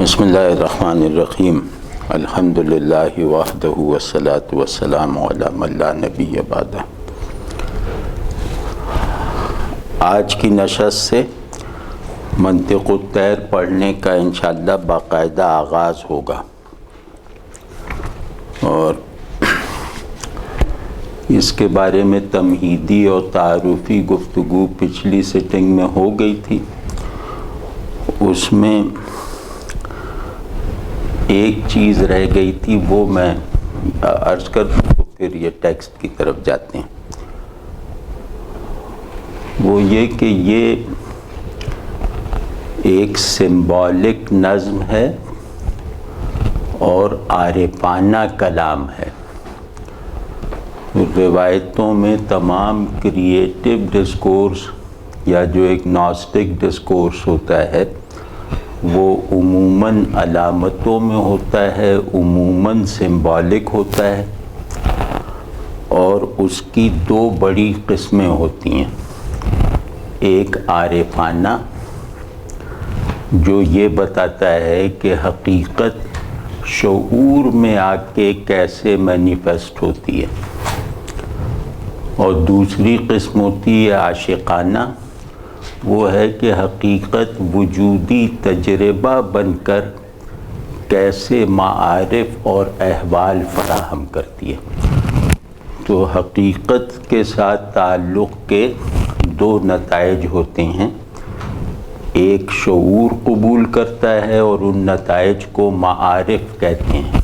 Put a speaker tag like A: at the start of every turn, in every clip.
A: بسم اللہ الرحمن الرحیم الحمد للہ وحدہ والصلاة والسلام علی من لا نبی بعدہ۔ آج کی نشست سے منطق الطیر پڑھنے کا انشاءاللہ باقاعدہ آغاز ہوگا، اور اس کے بارے میں تمہیدی اور تعارفی گفتگو پچھلی سیٹنگ میں ہو گئی تھی۔ اس میں ایک چیز رہ گئی تھی، وہ میں عرض کر دوں، پھر یہ ٹیکسٹ کی طرف جاتے ہیں۔ وہ یہ کہ یہ ایک سمبولک نظم ہے اور عارفانہ کلام ہے۔ روایتوں میں تمام کریٹیو ڈسکورس یا جو ایک ناسٹک ڈسکورس ہوتا ہے وہ عموماً علامتوں میں ہوتا ہے، عموماً سمبولک ہوتا ہے، اور اس کی دو بڑی قسمیں ہوتی ہیں۔ ایک عارفانہ، جو یہ بتاتا ہے کہ حقیقت شعور میں آ کے کیسے مینیفیسٹ ہوتی ہے، اور دوسری قسم ہوتی ہے عاشقانہ، وہ ہے کہ حقیقت وجودی تجربہ بن کر کیسے معارف اور احوال فراہم کرتی ہے۔ تو حقیقت کے ساتھ تعلق کے دو نتائج ہوتے ہیں، ایک شعور قبول کرتا ہے اور ان نتائج کو معارف کہتے ہیں،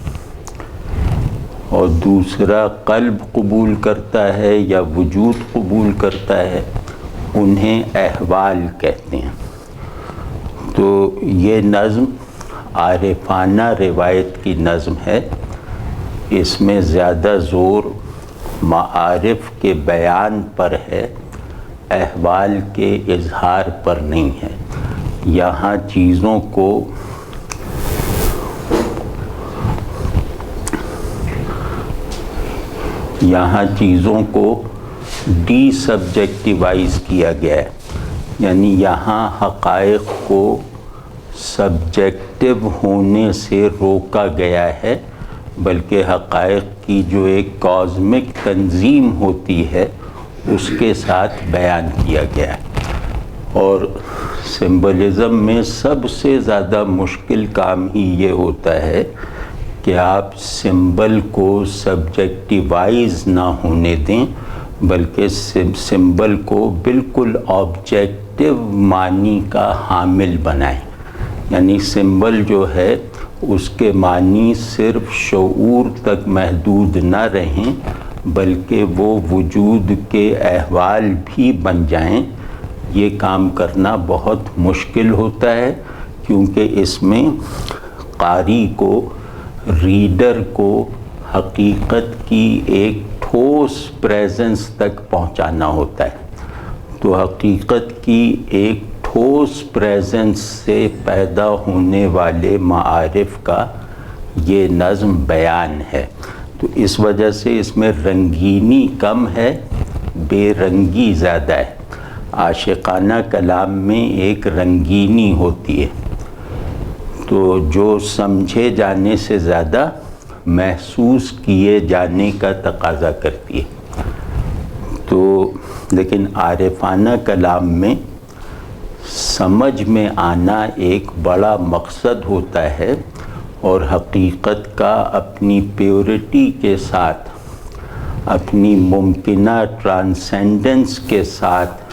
A: اور دوسرا قلب قبول کرتا ہے یا وجود قبول کرتا ہے، انہیں احوال کہتے ہیں۔ تو یہ نظم عارفانہ روایت کی نظم ہے، اس میں زیادہ زور معارف کے بیان پر ہے، احوال کے اظہار پر نہیں ہے۔ یہاں چیزوں کو ڈی سبجیکٹیوائز کیا گیا ہے، یعنی یہاں حقائق کو سبجیکٹیو ہونے سے روکا گیا ہے، بلکہ حقائق کی جو ایک کازمک تنظیم ہوتی ہے اس کے ساتھ بیان کیا گیا ہے۔ اور سمبلزم میں سب سے زیادہ مشکل کام ہی یہ ہوتا ہے کہ آپ سمبل کو سبجیکٹیوائز نہ ہونے دیں، بلکہ سمبل کو بالکل آبجیکٹیو معنی کا حامل بنائیں۔ یعنی سمبل جو ہے اس کے معنی صرف شعور تک محدود نہ رہیں، بلکہ وہ وجود کے احوال بھی بن جائیں۔ یہ کام کرنا بہت مشکل ہوتا ہے، کیونکہ اس میں قاری کو، ریڈر کو حقیقت کی ایک ٹھوس پریزنس تک پہنچانا ہوتا ہے۔ تو حقیقت کی ایک ٹھوس پریزنس سے پیدا ہونے والے معارف کا یہ نظم بیان ہے۔ تو اس وجہ سے اس میں رنگینی کم ہے، بے رنگی زیادہ ہے۔ عاشقانہ کلام میں ایک رنگینی ہوتی ہے، تو جو سمجھے جانے سے زیادہ محسوس کیے جانے کا تقاضا کرتی ہے۔ تو لیکن عارفانہ کلام میں سمجھ میں آنا ایک بڑا مقصد ہوتا ہے، اور حقیقت کا اپنی پیورٹی کے ساتھ، اپنی ممکنہ ٹرانسینڈنس کے ساتھ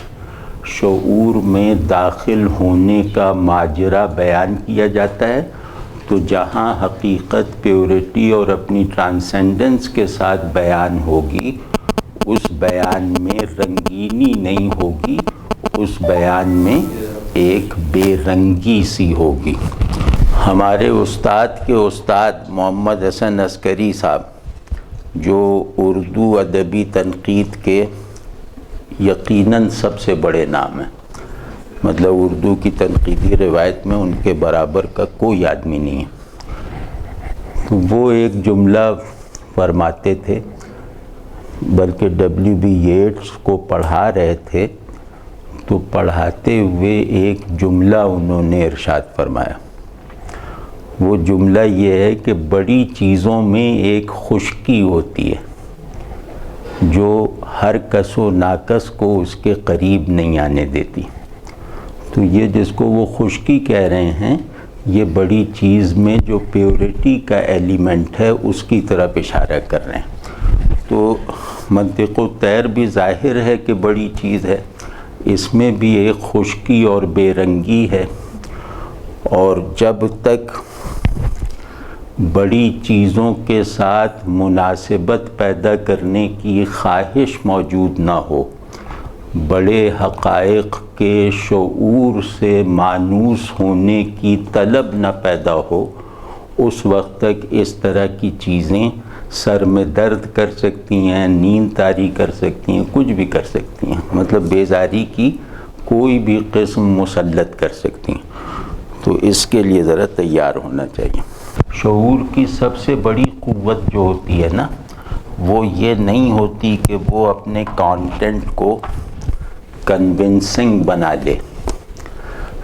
A: شعور میں داخل ہونے کا ماجرا بیان کیا جاتا ہے۔ تو جہاں حقیقت پیورٹی اور اپنی ٹرانسینڈنس کے ساتھ بیان ہوگی، اس بیان میں رنگینی نہیں ہوگی، اس بیان میں ایک بے رنگی سی ہوگی۔ ہمارے استاد کے استاد محمد حسن عسکری صاحب، جو اردو ادبی تنقید کے یقیناً سب سے بڑے نام ہیں، مطلب اردو کی تنقیدی روایت میں ان کے برابر کا کوئی آدمی نہیں ہے۔ تو وہ ایک جملہ فرماتے تھے، بلکہ W.B. ییٹس کو پڑھا رہے تھے تو پڑھاتے ہوئے ایک جملہ انہوں نے ارشاد فرمایا، وہ جملہ یہ ہے کہ بڑی چیزوں میں ایک خشکی ہوتی ہے جو ہر کس و ناکس کو اس کے قریب نہیں آنے دیتی. تو یہ جس کو وہ خشکی کہہ رہے ہیں، یہ بڑی چیز میں جو پیورٹی کا ایلیمنٹ ہے اس کی طرف اشارہ کر رہے ہیں. تو منطق الطیر بھی ظاہر ہے کہ بڑی چیز ہے، اس میں بھی ایک خشکی اور بے رنگی ہے، اور جب تک بڑی چیزوں کے ساتھ مناسبت پیدا کرنے کی خواہش موجود نہ ہو، بڑے حقائق کے شعور سے مانوس ہونے کی طلب نہ پیدا ہو، اس وقت تک اس طرح کی چیزیں سر میں درد کر سکتی ہیں، نیند طاری کر سکتی ہیں، کچھ بھی کر سکتی ہیں، مطلب بیزاری کی کوئی بھی قسم مسلط کر سکتی ہیں. تو اس کے لیے ذرا تیار ہونا چاہیے. شعور کی سب سے بڑی قوت جو ہوتی ہے نا، وہ یہ نہیں ہوتی کہ وہ اپنے کانٹینٹ کو کنونسنگ بنا لے.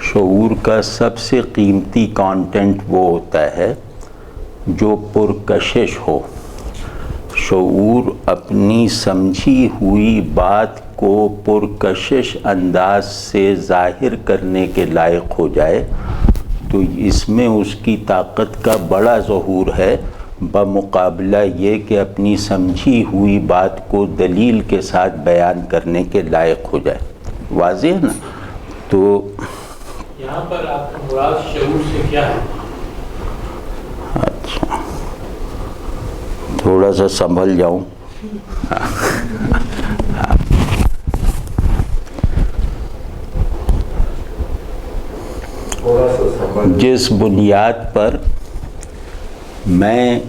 A: شعور کا سب سے قیمتی کانٹینٹ وہ ہوتا ہے جو پرکشش ہو. شعور اپنی سمجھی ہوئی بات کو پرکشش انداز سے ظاہر کرنے کے لائق ہو جائے تو اس میں اس کی طاقت کا بڑا ظہور ہے، بمقابلہ یہ کہ اپنی سمجھی ہوئی بات کو دلیل کے ساتھ بیان کرنے کے لائق ہو جائے. واضح ہے نا؟ تو
B: یہاں پر آپ کا مراد شعور سے کیا ہے؟
A: اچھا، تھوڑا سا سنبھل جاؤں. جس بنیاد پر میں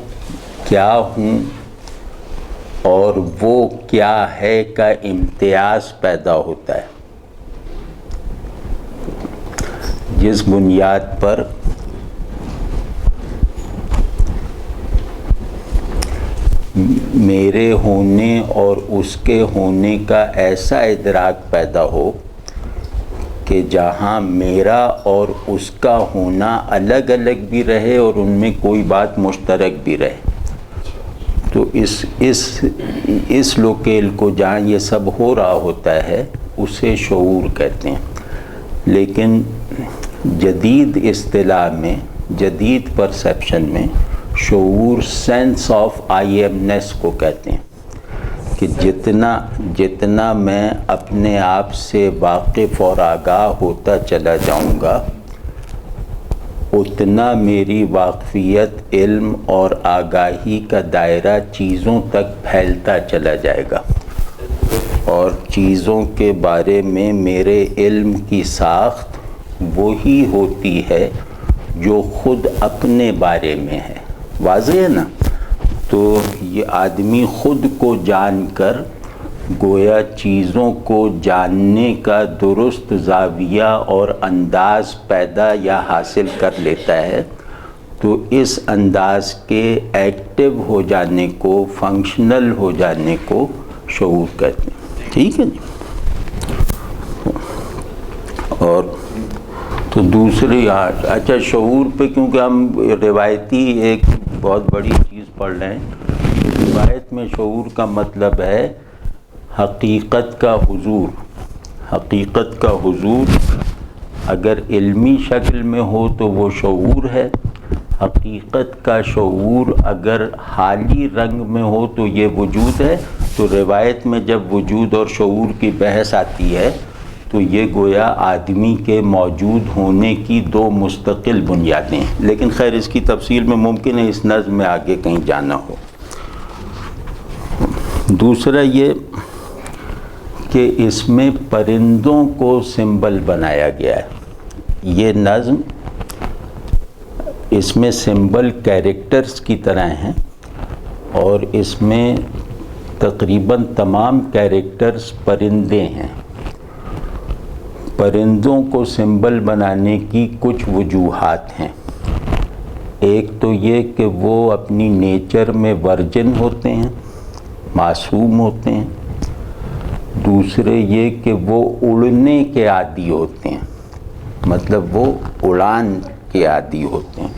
A: کیا ہوں اور وہ کیا ہے کا امتیاز پیدا ہوتا ہے، جس بنیاد پر میرے ہونے اور اس کے ہونے کا ایسا ادراک پیدا ہو کہ جہاں میرا اور اس کا ہونا الگ الگ بھی رہے اور ان میں کوئی بات مشترک بھی رہے. تو اس لوکیل کو جہاں یہ سب ہو رہا ہوتا ہے اسے شعور کہتے ہیں. لیکن جدید اصطلاح میں، جدید پرسیپشن میں، شعور سینس آف آئی ایمنیس کو کہتے ہیں کہ جتنا میں اپنے آپ سے واقف اور آگاہ ہوتا چلا جاؤں گا، اتنا میری واقفیت، علم اور آگاہی کا دائرہ چیزوں تک پھیلتا چلا جائے گا، اور چیزوں کے بارے میں میرے علم کی ساخت وہی ہوتی ہے جو خود اپنے بارے میں ہے. واضح ہے نا؟ تو یہ آدمی خود کو جان کر گویا چیزوں کو جاننے کا درست زاویہ اور انداز پیدا یا حاصل کر لیتا ہے. تو اس انداز کے ایکٹیو ہو جانے کو، فنکشنل ہو جانے کو شعور کہتے ہیں. ٹھیک ہے جی؟ اور تو دوسری اچھا، شعور پہ کیونکہ ہم روایتی ایک بہت بڑی چیز پڑھ رہے ہیں. روایت میں شعور کا مطلب ہے حقیقت کا حضور. حقیقت کا حضور اگر علمی شکل میں ہو تو وہ شعور ہے. حقیقت کا شعور اگر حالی رنگ میں ہو تو یہ وجود ہے. تو روایت میں جب وجود اور شعور کی بحث آتی ہے تو یہ گویا آدمی کے موجود ہونے کی دو مستقل بنیادیں ہیں. لیکن خیر اس کی تفصیل میں ممکن ہے اس نظم میں آگے کہیں جانا ہو. دوسرا یہ کہ اس میں پرندوں کو سمبل بنایا گیا ہے. یہ نظم، اس میں سمبل کیریکٹرز کی طرح ہیں، اور اس میں تقریباً تمام کیریکٹرز پرندے ہیں. پرندوں کو سمبل بنانے کی کچھ وجوہات ہیں. ایک تو یہ کہ وہ اپنی نیچر میں ورجن ہوتے ہیں، معصوم ہوتے ہیں. دوسرے یہ کہ وہ اڑنے کے عادی ہوتے ہیں، مطلب وہ اڑان کے عادی ہوتے ہیں.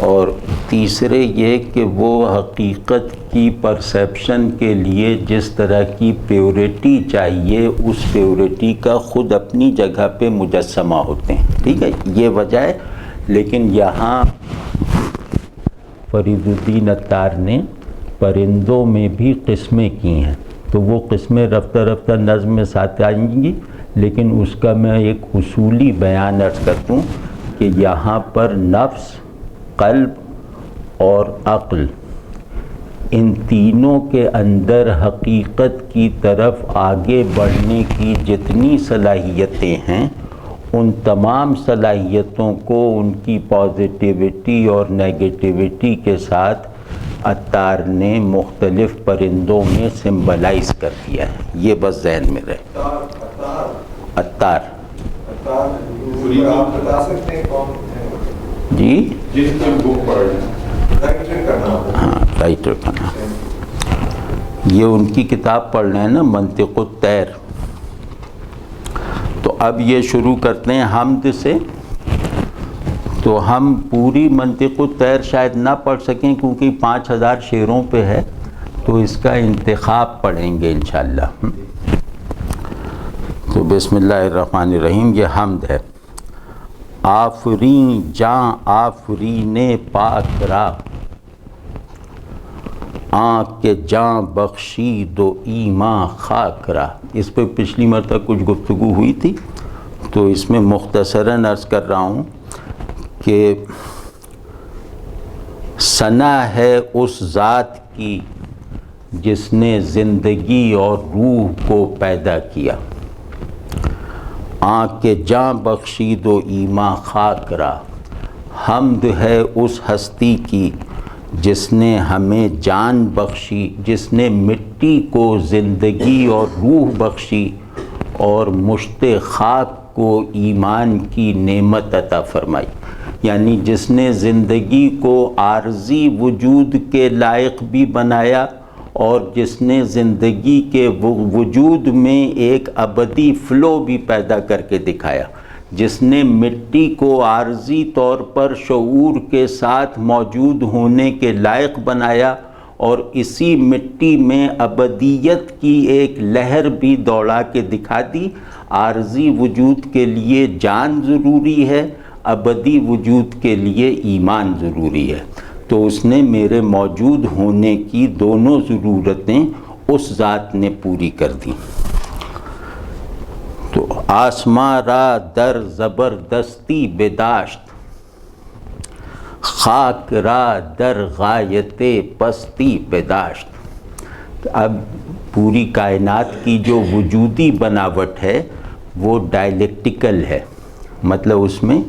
A: اور تیسرے یہ کہ وہ حقیقت کی پرسیپشن کے لیے جس طرح کی پیورٹی چاہیے اس پیورٹی کا خود اپنی جگہ پہ مجسمہ ہوتے ہیں. ٹھیک ہے، یہ وجہ ہے. لیکن یہاں فرید الدین عطار نے پرندوں میں بھی قسمیں کی ہیں، تو وہ قسمیں رفتہ رفتہ نظم میں ساتھ آئیں گی، لیکن اس کا میں ایک اصولی بیان عرض کرتا ہوں کہ یہاں پر نفس، قلب اور عقل، ان تینوں کے اندر حقیقت کی طرف آگے بڑھنے کی جتنی صلاحیتیں ہیں، ان تمام صلاحیتوں کو ان کی پازیٹیوٹی اور نیگیٹیوٹی کے ساتھ عطار نے مختلف پرندوں میں سمبلائز کر دیا ہے. یہ بس ذہن میں رہے. عطار
C: آپ بتا سکتے ہیں کون ہے؟
A: جی
C: جن کی بک پڑھ رہے ہیں رائٹر کا نام.
A: ہاں، رائٹر کا نام. یہ ان کی کتاب پڑھ رہے ہیں نا، منطق الطیر. تو اب یہ شروع کرتے ہیں حمد سے. تو ہم پوری منطق الطیر شاید نہ پڑھ سکیں کیونکہ 5000 شعروں پہ ہے، تو اس کا انتخاب پڑھیں گے انشاءاللہ. تو بسم اللہ الرحمن الرحیم. یہ حمد ہے. آفرین جاں آفرین پاک را، آنکھ کے جاں بخشی دو ایمان خاک را. اس پہ پچھلی مرتبہ کچھ گفتگو ہوئی تھی، تو اس میں مختصراً عرض کر رہا ہوں کہ ثنا ہے اس ذات کی جس نے زندگی اور روح کو پیدا کیا. آنکھ کے جاں بخشی دو ایمان خاک را. حمد ہے اس ہستی کی جس نے ہمیں جان بخشی، جس نے مٹی کو زندگی اور روح بخشی اور مشت خاک کو ایمان کی نعمت عطا فرمائی. یعنی جس نے زندگی کو عارضی وجود کے لائق بھی بنایا اور جس نے زندگی کے وجود میں ایک ابدی فلو بھی پیدا کر کے دکھایا. جس نے مٹی کو عارضی طور پر شعور کے ساتھ موجود ہونے کے لائق بنایا اور اسی مٹی میں ابدیت کی ایک لہر بھی دوڑا کے دکھا دی. عارضی وجود کے لیے جان ضروری ہے، ابدی وجود کے لیے ایمان ضروری ہے. تو اس نے میرے موجود ہونے کی دونوں ضرورتیں اس ذات نے پوری کر دی. تو آسماں را در زبردستی بداشت، خاک را در غایت پستی بداشت. اب پوری کائنات کی جو وجودی بناوٹ ہے وہ ڈائلیکٹیکل ہے، مطلب اس میں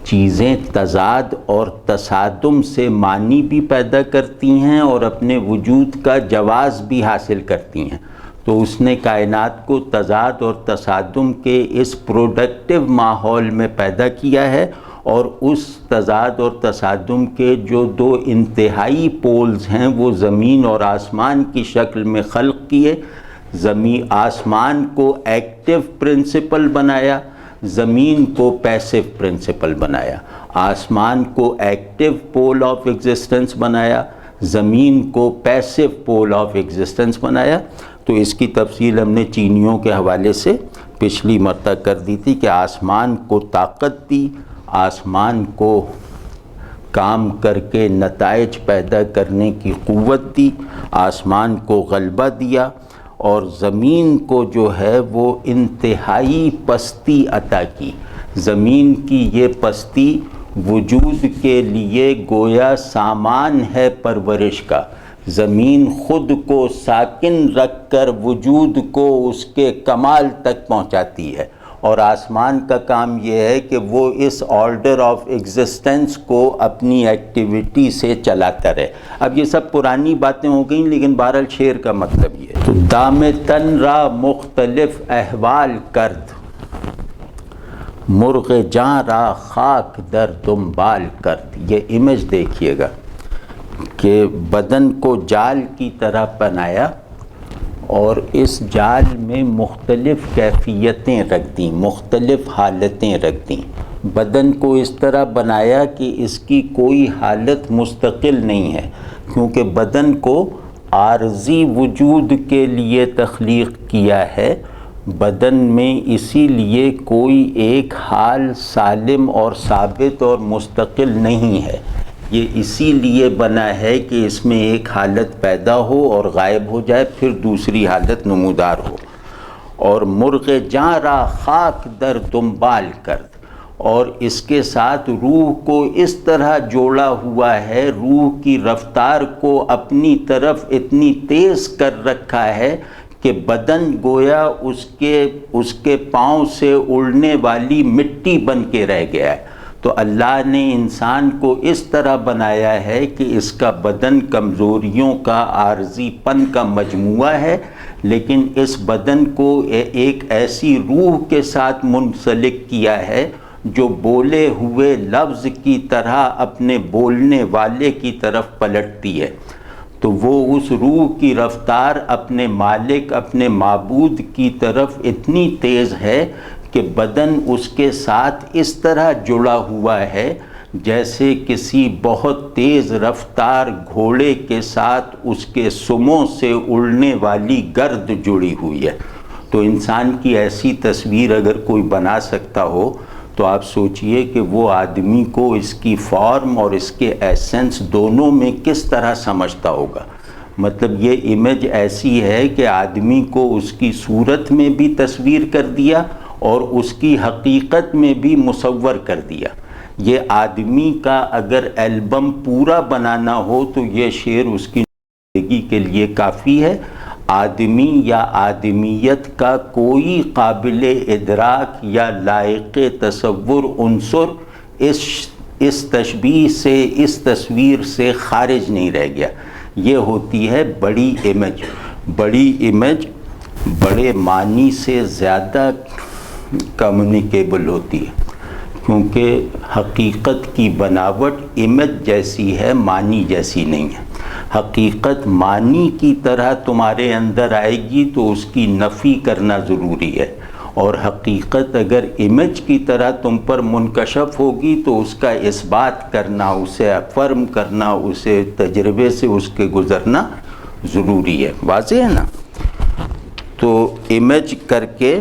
A: چیزیں تضاد اور تصادم سے معنی بھی پیدا کرتی ہیں اور اپنے وجود کا جواز بھی حاصل کرتی ہیں. تو اس نے کائنات کو تضاد اور تصادم کے اس پروڈکٹیو ماحول میں پیدا کیا ہے، اور اس تضاد اور تصادم کے جو دو انتہائی پولز ہیں وہ زمین اور آسمان کی شکل میں خلق کیے. آسمان کو ایکٹیو پرنسپل بنایا، زمین کو پیسیو پرنسپل بنایا. آسمان کو ایکٹیو پول آف ایگزسٹنس بنایا، زمین کو پیسیو پول آف ایگزسٹنس بنایا. تو اس کی تفصیل ہم نے چینیوں کے حوالے سے پچھلی مرتبہ کر دی تھی کہ آسمان کو طاقت دی، آسمان کو کام کر کے نتائج پیدا کرنے کی قوت دی، آسمان کو غلبہ دیا، اور زمین کو جو ہے وہ انتہائی پستی عطا کی. زمین کی یہ پستی وجود کے لیے گویا سامان ہے پرورش کا. زمین خود کو ساکن رکھ کر وجود کو اس کے کمال تک پہنچاتی ہے، اور آسمان کا کام یہ ہے کہ وہ اس آرڈر آف ایگزسٹنس کو اپنی ایکٹیویٹی سے چلاتا رہے. اب یہ سب پرانی باتیں ہو گئیں، لیکن بہرحال شعر کا مطلب یہ ہے. تو دام تن را مختلف احوال کرد، مرغ جاں را خاک در دنبال کرد. یہ امیج دیکھیے گا کہ بدن کو جال کی طرح بنایا اور اس جال میں مختلف کیفیتیں رکھ دیں، مختلف حالتیں رکھ دیں. بدن کو اس طرح بنایا کہ اس کی کوئی حالت مستقل نہیں ہے، کیونکہ بدن کو عارضی وجود کے لیے تخلیق کیا ہے۔ بدن میں اسی لیے کوئی ایک حال سالم اور ثابت اور مستقل نہیں ہے، یہ اسی لیے بنا ہے کہ اس میں ایک حالت پیدا ہو اور غائب ہو جائے، پھر دوسری حالت نمودار ہو۔ اور مرغ جاں را خاک در دنبال کرد، اور اس کے ساتھ روح کو اس طرح جوڑا ہوا ہے، روح کی رفتار کو اپنی طرف اتنی تیز کر رکھا ہے کہ بدن گویا اس کے پاؤں سے اڑنے والی مٹی بن کے رہ گیا ہے۔ تو اللہ نے انسان کو اس طرح بنایا ہے کہ اس کا بدن کمزوریوں کا، عارضی پن کا مجموعہ ہے، لیکن اس بدن کو ایک ایسی روح کے ساتھ منسلک کیا ہے جو بولے ہوئے لفظ کی طرح اپنے بولنے والے کی طرف پلٹتی ہے۔ تو وہ اس روح کی رفتار اپنے مالک، اپنے معبود کی طرف اتنی تیز ہے کہ بدن اس کے ساتھ اس طرح جڑا ہوا ہے جیسے کسی بہت تیز رفتار گھوڑے کے ساتھ اس کے سموں سے اڑنے والی گرد جڑی ہوئی ہے۔ تو انسان کی ایسی تصویر اگر کوئی بنا سکتا ہو تو آپ سوچئے کہ وہ آدمی کو اس کی فارم اور اس کے ایسنس دونوں میں کس طرح سمجھتا ہوگا۔ مطلب یہ امیج ایسی ہے کہ آدمی کو اس کی صورت میں بھی تصویر کر دیا اور اس کی حقیقت میں بھی مصور کر دیا۔ یہ آدمی کا اگر البم پورا بنانا ہو تو یہ شعر اس کی زندگی کے لیے کافی ہے۔ آدمی یا آدمیت کا کوئی قابل ادراک یا لائق تصور عنصر اس تشبیہ سے، اس تصویر سے خارج نہیں رہ گیا۔ یہ ہوتی ہے بڑی امیج۔ بڑی امیج بڑے معنی سے زیادہ کمیونیکیبل ہوتی ہے، کیونکہ حقیقت کی بناوٹ امیج جیسی ہے، معنی جیسی نہیں ہے۔ حقیقت معنی کی طرح تمہارے اندر آئے گی تو اس کی نفی کرنا ضروری ہے، اور حقیقت اگر امیج کی طرح تم پر منکشف ہوگی تو اس کا اثبات کرنا، اسے افرم کرنا، اسے تجربے سے اس کے گزرنا ضروری ہے۔ واضح ہے نا؟ تو امیج کر کے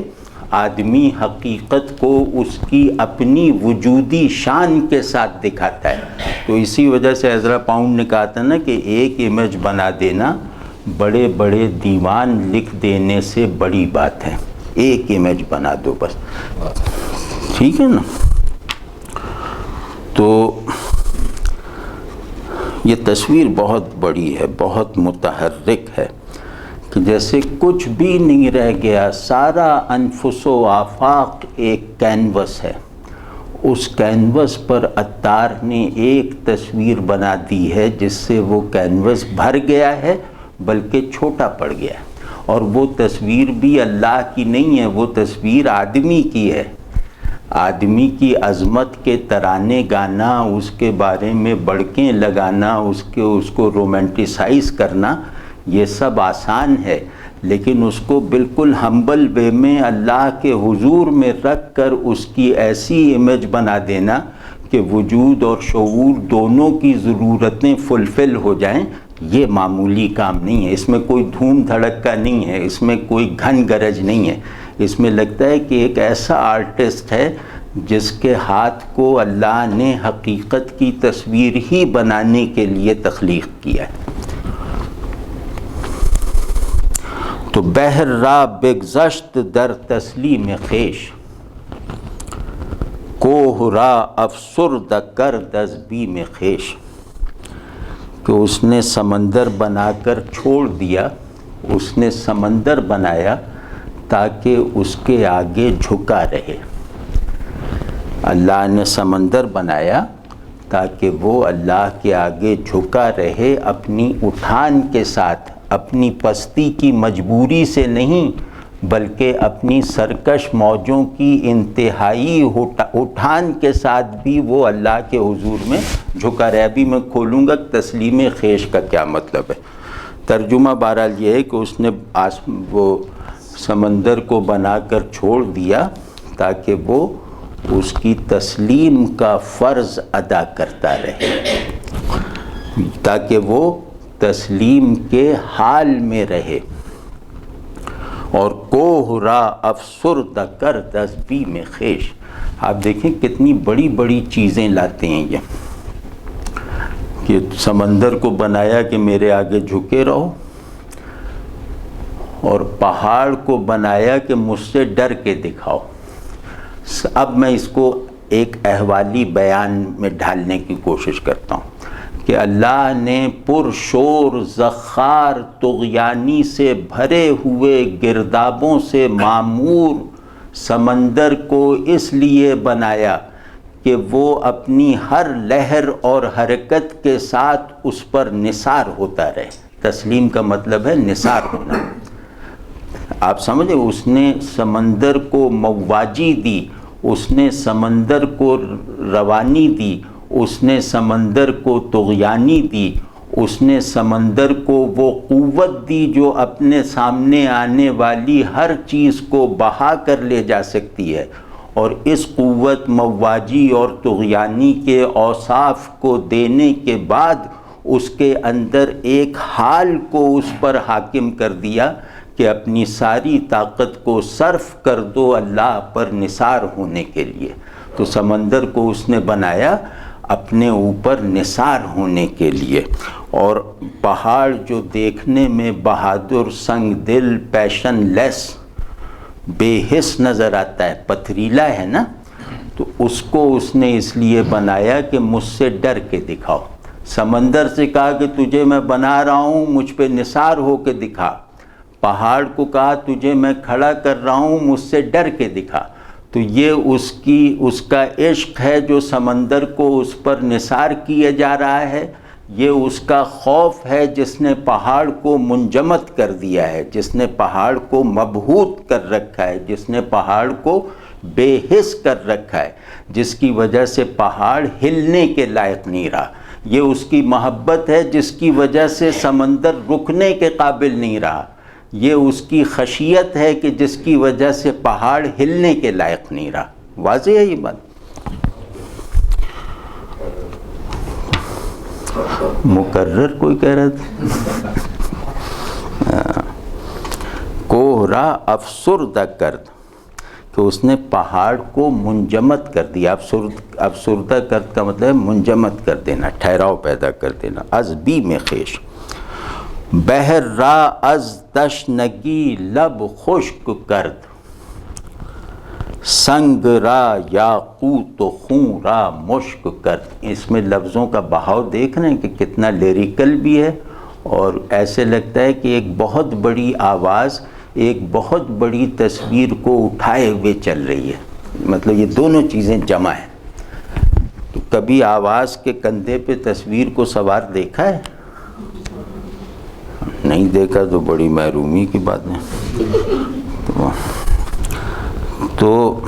A: آدمی حقیقت کو اس کی اپنی وجودی شان کے ساتھ دکھاتا ہے۔ تو اسی وجہ سے عزرا پاؤنڈ نے کہا تھا نا کہ ایک امیج بنا دینا بڑے بڑے دیوان لکھ دینے سے بڑی بات ہے۔ ایک امیج بنا دو بس، ٹھیک ہے نا؟ تو یہ تصویر بہت بڑی ہے، بہت متحرک ہے، کہ جیسے کچھ بھی نہیں رہ گیا، سارا انفس و آفاق ایک کینوس ہے۔ اس کینوس پر عطار نے ایک تصویر بنا دی ہے جس سے وہ کینوس بھر گیا ہے بلکہ چھوٹا پڑ گیا ہے، اور وہ تصویر بھی اللہ کی نہیں ہے، وہ تصویر آدمی کی ہے۔ آدمی کی عظمت کے ترانے گانا، اس کے بارے میں بڑکیں لگانا، اس کو رومانٹیسائز کرنا، یہ سب آسان ہے، لیکن اس کو بالکل ہمبل وے میں اللہ کے حضور میں رکھ کر اس کی ایسی امیج بنا دینا کہ وجود اور شعور دونوں کی ضرورتیں فلفل ہو جائیں، یہ معمولی کام نہیں ہے۔ اس میں کوئی دھوم دھڑکا نہیں ہے، اس میں کوئی گھن گرج نہیں ہے۔ اس میں لگتا ہے کہ ایک ایسا آرٹسٹ ہے جس کے ہاتھ کو اللہ نے حقیقت کی تصویر ہی بنانے کے لیے تخلیق کیا ہے۔ تو بحر را بگذشت در تسلیم خویش، کوہ را افسردہ کرد از بیم خویش، کہ اس نے سمندر بنا کر چھوڑ دیا، اس نے سمندر بنایا تاکہ اس کے آگے جھکا رہے۔ اللہ نے سمندر بنایا تاکہ وہ اللہ کے آگے جھکا رہے، اپنی اٹھان کے ساتھ، اپنی پستی کی مجبوری سے نہیں بلکہ اپنی سرکش موجوں کی انتہائی اٹھان کے ساتھ بھی وہ اللہ کے حضور میں جھکا رہے۔ ابھی میں کھولوں گا تسلیم خویش کا کیا مطلب ہے۔ ترجمہ بہرحال یہ ہے کہ اس نے وہ سمندر کو بنا کر چھوڑ دیا تاکہ وہ اس کی تسلیم کا فرض ادا کرتا رہے، تاکہ وہ تسلیم کے حال میں رہے۔ اور کوہ را افسردہ کر دزبی میں خیش، آپ دیکھیں کتنی بڑی بڑی چیزیں لاتے ہیں یہ، کہ سمندر کو بنایا کہ میرے آگے جھکے رہو، اور پہاڑ کو بنایا کہ مجھ سے ڈر کے دکھاؤ۔ اب میں اس کو ایک احوالی بیان میں ڈھالنے کی کوشش کرتا ہوں کہ اللہ نے پرشور زخار طغیانی سے بھرے ہوئے گردابوں سے معمور سمندر کو اس لیے بنایا کہ وہ اپنی ہر لہر اور حرکت کے ساتھ اس پر نثار ہوتا رہے۔ تسلیم کا مطلب ہے نثار ہونا۔ آپ سمجھے، اس نے سمندر کو مواجی دی، اس نے سمندر کو روانی دی، اس نے سمندر کو طغیانی دی، اس نے سمندر کو وہ قوت دی جو اپنے سامنے آنے والی ہر چیز کو بہا کر لے جا سکتی ہے، اور اس قوت مواجی اور طغیانی کے اوصاف کو دینے کے بعد اس کے اندر ایک حال کو اس پر حاکم کر دیا کہ اپنی ساری طاقت کو صرف کر دو اللہ پر نثار ہونے کے لیے۔ تو سمندر کو اس نے بنایا اپنے اوپر نثار ہونے کے لیے، اور پہاڑ جو دیکھنے میں بہادر، سنگ دل، پیشن لیس، بے حس نظر آتا ہے، پتھریلا ہے نا، تو اس کو اس نے اس لیے بنایا کہ مجھ سے ڈر کے دکھاؤ۔ سمندر سے کہا کہ تجھے میں بنا رہا ہوں، مجھ پہ نثار ہو کے دکھا۔ پہاڑ کو کہا تجھے میں کھڑا کر رہا ہوں، مجھ سے ڈر کے دکھا۔ تو یہ اس کا عشق ہے جو سمندر کو اس پر نثار کیا جا رہا ہے، یہ اس کا خوف ہے جس نے پہاڑ کو منجمد کر دیا ہے، جس نے پہاڑ کو مبہوت کر رکھا ہے، جس نے پہاڑ کو بے حس کر رکھا ہے، جس کی وجہ سے پہاڑ ہلنے کے لائق نہیں رہا۔ یہ اس کی محبت ہے جس کی وجہ سے سمندر رکنے کے قابل نہیں رہا۔ یہ اس کی خشیت ہے کہ جس کی وجہ سے پہاڑ ہلنے کے لائق نہیں رہا۔ واضح ہے یہ بات؟ مکرر کوئی کہہ رہا تھا کوہرا افسردہ کرد، کہ اس نے پہاڑ کو منجمد کر دیا۔ افسردہ کرد کا مطلب ہے منجمد کر دینا، ٹھہراؤ پیدا کر دینا۔ ازبی میں خیش، بہر را از تشنگی لب خشک کرد، سنگ را یاقوت و خون را مشک کرد۔ اس میں لفظوں کا بہاؤ دیکھ رہے ہیں کہ کتنا لیریکل بھی ہے، اور ایسے لگتا ہے کہ ایک بہت بڑی آواز ایک بہت بڑی تصویر کو اٹھائے ہوئے چل رہی ہے، مطلب یہ دونوں چیزیں جمع ہیں۔ تو کبھی آواز کے کندھے پہ تصویر کو سوار دیکھا ہے؟ نہیں دیکھا تو بڑی محرومی کی بات ہے۔ تو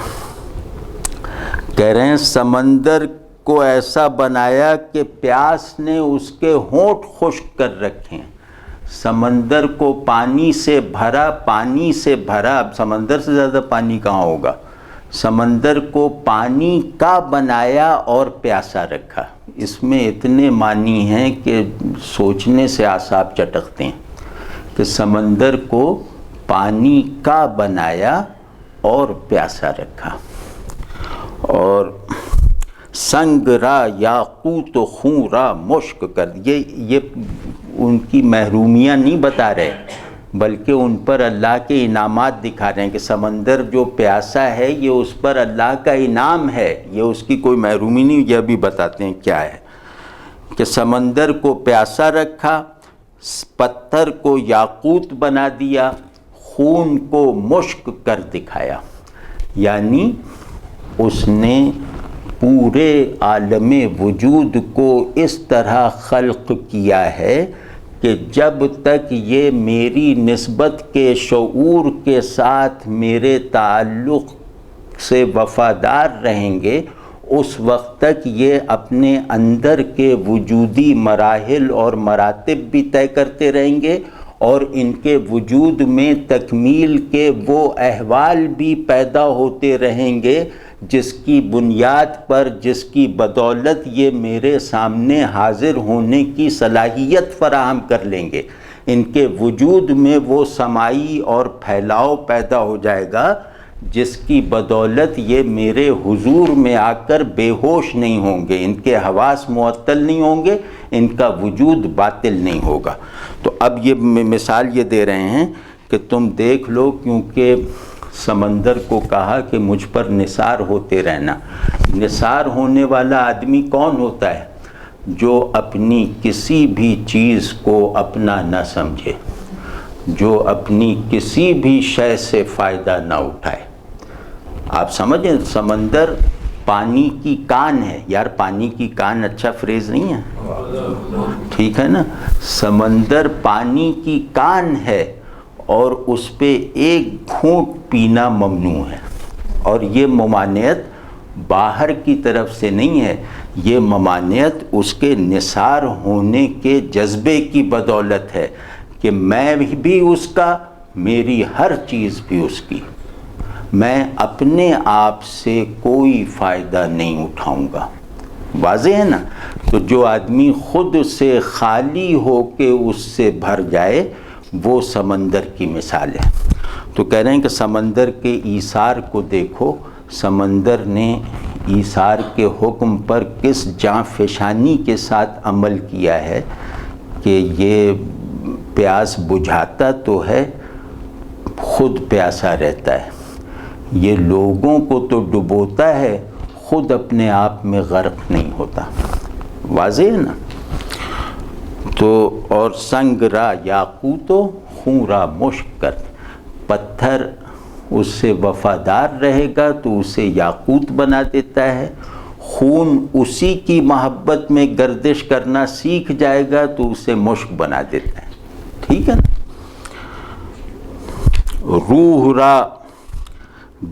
A: کہہ رہے ہیں سمندر کو ایسا بنایا کہ پیاس نے اس کے ہونٹ خشک کر رکھے ہیں۔ سمندر کو پانی سے بھرا، پانی سے بھرا، اب سمندر سے زیادہ پانی کہاں ہوگا؟ سمندر کو پانی کا بنایا اور پیاسا رکھا۔ اس میں اتنے معنی ہیں کہ سوچنے سے اعصاب چٹکتے ہیں کہ سمندر کو پانی کا بنایا اور پیاسا رکھا۔ اور سنگ را یاقوت و خون را مشک کر، یہ ان کی محرومیاں نہیں بتا رہے، بلکہ ان پر اللہ کے انعامات دکھا رہے ہیں کہ سمندر جو پیاسا ہے یہ اس پر اللہ کا انعام ہے، یہ اس کی کوئی محرومی نہیں۔ یہ بھی بتاتے ہیں کیا ہے کہ سمندر کو پیاسا رکھا، پتھر کو یاقوت بنا دیا، خون کو مشک کر دکھایا۔ یعنی اس نے پورے عالم وجود کو اس طرح خلق کیا ہے کہ جب تک یہ میری نسبت کے شعور کے ساتھ میرے تعلق سے وفادار رہیں گے، اس وقت تک یہ اپنے اندر کے وجودی مراحل اور مراتب بھی طے کرتے رہیں گے، اور ان کے وجود میں تکمیل کے وہ احوال بھی پیدا ہوتے رہیں گے جس کی بنیاد پر، جس کی بدولت یہ میرے سامنے حاضر ہونے کی صلاحیت فراہم کر لیں گے، ان کے وجود میں وہ سمائی اور پھیلاؤ پیدا ہو جائے گا جس کی بدولت یہ میرے حضور میں آ کر بے ہوش نہیں ہوں گے، ان کے حواس معطل نہیں ہوں گے، ان کا وجود باطل نہیں ہوگا۔ تو اب یہ مثال یہ دے رہے ہیں کہ تم دیکھ لو، کیونکہ سمندر کو کہا کہ مجھ پر نثار ہوتے رہنا۔ نثار ہونے والا آدمی کون ہوتا ہے؟ جو اپنی کسی بھی چیز کو اپنا نہ سمجھے، جو اپنی کسی بھی شے سے فائدہ نہ اٹھائے۔ آپ سمجھیں، سمندر پانی کی کان ہے۔ یار پانی کی کان اچھا فریز نہیں ہے، ٹھیک ہے نا؟ سمندر پانی کی کان ہے اور اس پہ ایک گھونٹ پینا ممنوع ہے، اور یہ ممانعت باہر کی طرف سے نہیں ہے، یہ ممانعت اس کے نثار ہونے کے جذبے کی بدولت ہے کہ میں بھی اس کا، میری ہر چیز بھی اس کی، میں اپنے آپ سے کوئی فائدہ نہیں اٹھاؤں گا۔ واضح ہے نا؟ تو جو آدمی خود سے خالی ہو کے اس سے بھر جائے وہ سمندر کی مثال ہے۔ تو کہہ رہے ہیں کہ سمندر کے ایثار کو دیکھو، سمندر نے ایثار کے حکم پر کس جاں فشانی کے ساتھ عمل کیا ہے کہ یہ پیاس بجھاتا تو ہے، خود پیاسا رہتا ہے، یہ لوگوں کو تو ڈبوتا ہے، خود اپنے آپ میں غرق نہیں ہوتا۔ واضح ہے نا؟ تو اور سنگ را یاقوتو خون را مشک کر، پتھر اس سے وفادار رہے گا تو اسے یاقوت بنا دیتا ہے، خون اسی کی محبت میں گردش کرنا سیکھ جائے گا تو اسے مشک بنا دیتا ہے۔ ٹھیک ہے نا؟ روح را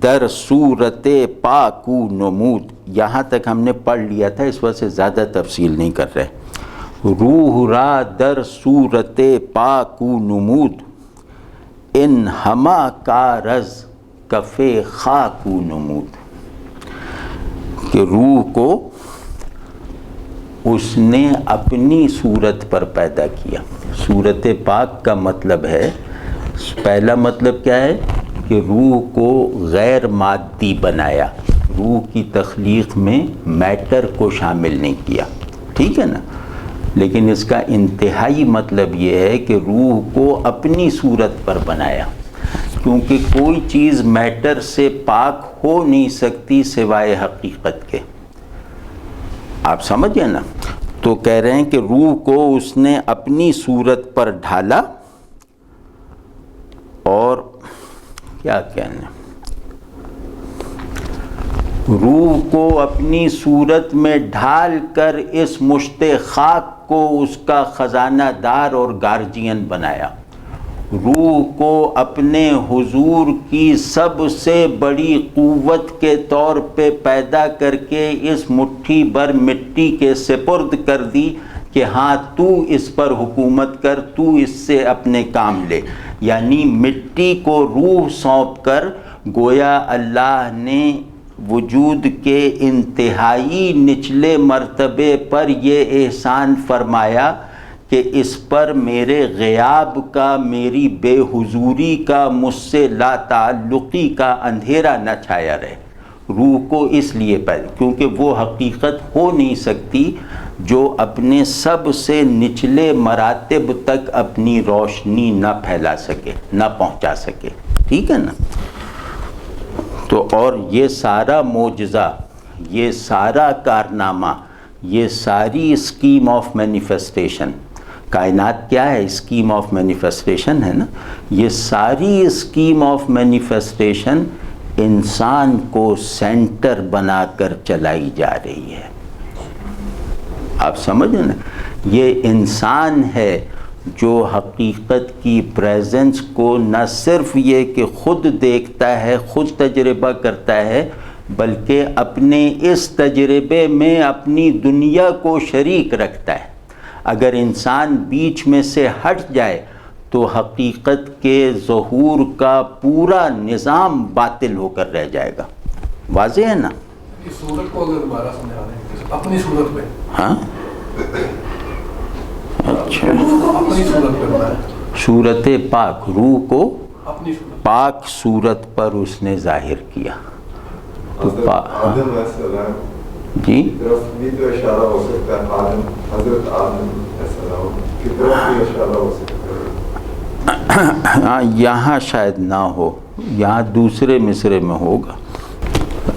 A: در صورت پاکو نمود، یہاں تک ہم نے پڑھ لیا تھا، اس وجہ سے زیادہ تفصیل نہیں کر رہے۔ روح را در صورت پاکو نمود، ان ہما کارز کف خاکو نمود، کہ روح کو اس نے اپنی صورت پر پیدا کیا۔ صورت پاک کا مطلب ہے، پہلا مطلب کیا ہے کہ روح کو غیر مادی بنایا، روح کی تخلیق میں میٹر کو شامل نہیں کیا، ٹھیک ہے نا؟ لیکن اس کا انتہائی مطلب یہ ہے کہ روح کو اپنی صورت پر بنایا، کیونکہ کوئی چیز میٹر سے پاک ہو نہیں سکتی سوائے حقیقت کے۔ آپ سمجھیں نا؟ تو کہہ رہے ہیں کہ روح کو اس نے اپنی صورت پر ڈھالا، اور کیا کہنا، روح کو اپنی صورت میں ڈھال کر اس مشت خاک کو اس کا خزانہ دار اور گارجین بنایا۔ روح کو اپنے حضور کی سب سے بڑی قوت کے طور پہ پیدا کر کے اس مٹھی بھر مٹی کے سپرد کر دی کہ ہاں تو اس پر حکومت کر، تو اس سے اپنے کام لے۔ یعنی مٹی کو روح سونپ کر گویا اللہ نے وجود کے انتہائی نچلے مرتبے پر یہ احسان فرمایا کہ اس پر میرے غیاب کا، میری بے حضوری کا، مجھ سے لا تعلقی کا اندھیرا نہ چھایا رہے۔ روح کو اس لیے پیدا، کیونکہ وہ حقیقت ہو نہیں سکتی جو اپنے سب سے نچلے مراتب تک اپنی روشنی نہ پھیلا سکے، نہ پہنچا سکے، ٹھیک ہے نا؟ تو اور یہ سارا معجزہ، یہ سارا کارنامہ، یہ ساری اسکیم آف مینیفیسٹیشن، کائنات کیا ہے؟ اسکیم آف مینیفیسٹیشن ہے نا؟ یہ ساری اسکیم آف مینیفیسٹیشن انسان کو سینٹر بنا کر چلائی جا رہی ہے۔ آپ سمجھیں نا؟ یہ انسان ہے جو حقیقت کی پریزنس کو نہ صرف یہ کہ خود دیکھتا ہے، خود تجربہ کرتا ہے، بلکہ اپنے اس تجربے میں اپنی دنیا کو شریک رکھتا ہے۔ اگر انسان بیچ میں سے ہٹ جائے تو حقیقت کے ظہور کا پورا نظام باطل ہو کر رہ جائے گا۔ واضح ہے نا؟
D: اس صورت کو اگر دوبارہ سمجھا دیں اپنی صورت پہ.
A: ہاں اچھا،
D: اپنی صورت پہ بتائیں.
A: صورت پاک، روح کو
D: اپنی صورت
A: پاک صورت پر اس نے ظاہر کیا. تو
C: حضرت آدم علیہ السلام
A: جی
C: کی طرف بھی تو اشارہ ہو سکتا ہے. آدم حضرت آدم علیہ السلام کی طرف بھی اشارہ ہو سکتا ہے.
A: ہاں یہاں شاید نہ ہو، یہاں دوسرے مصرے میں ہوگا.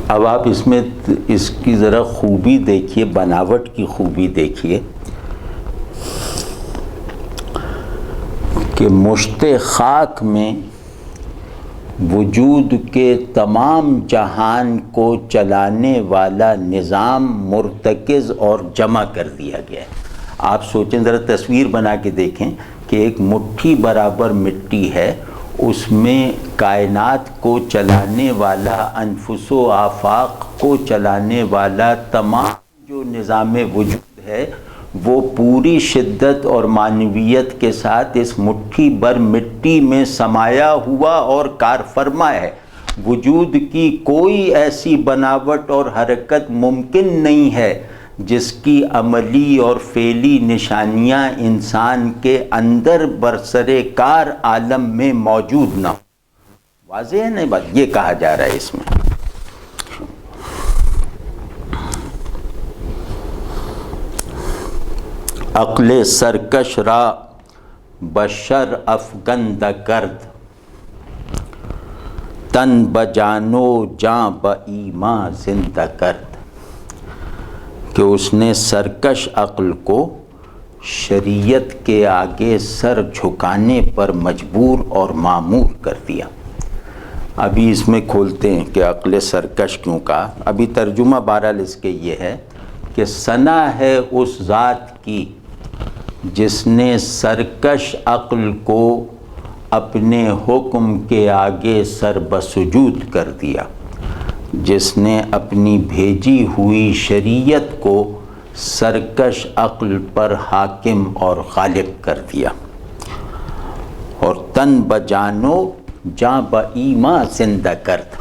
A: اب آپ اس میں اس کی ذرا خوبی دیکھیے، بناوٹ کی خوبی دیکھیے کہ مشت خاک میں وجود کے تمام جہان کو چلانے والا نظام مرتکز اور جمع کر دیا گیا ہے. آپ سوچیں، ذرا تصویر بنا کے دیکھیں کہ ایک مٹھی برابر مٹی ہے، اس میں کائنات کو چلانے والا، انفس و آفاق کو چلانے والا تمام جو نظام وجود ہے وہ پوری شدت اور معنویت کے ساتھ اس مٹھی بر مٹی میں سمایا ہوا اور کار فرما ہے. وجود کی کوئی ایسی بناوٹ اور حرکت ممکن نہیں ہے جس کی عملی اور فعلی نشانیاں انسان کے اندر برسرے کار عالم میں موجود نہ ہو. واضح ہے نا بات؟ یہ کہا جا رہا ہے اس میں. عقل سرکش را بشر افگند کرد، تن بجانو جاں با ایمان زندہ کرد. کہ اس نے سرکش عقل کو شریعت کے آگے سر جھکانے پر مجبور اور معمور کر دیا. ابھی اس میں کھولتے ہیں کہ عقل سرکش کیوں کہا. ابھی ترجمہ بہرحال اس کے یہ ہے کہ ثنا ہے اس ذات کی جس نے سرکش عقل کو اپنے حکم کے آگے سر بسجود کر دیا، جس نے اپنی بھیجی ہوئی شریعت کو سرکش عقل پر حاکم اور غالب کر دیا. اور تن بجانو جاں با ایمان زندہ کرد،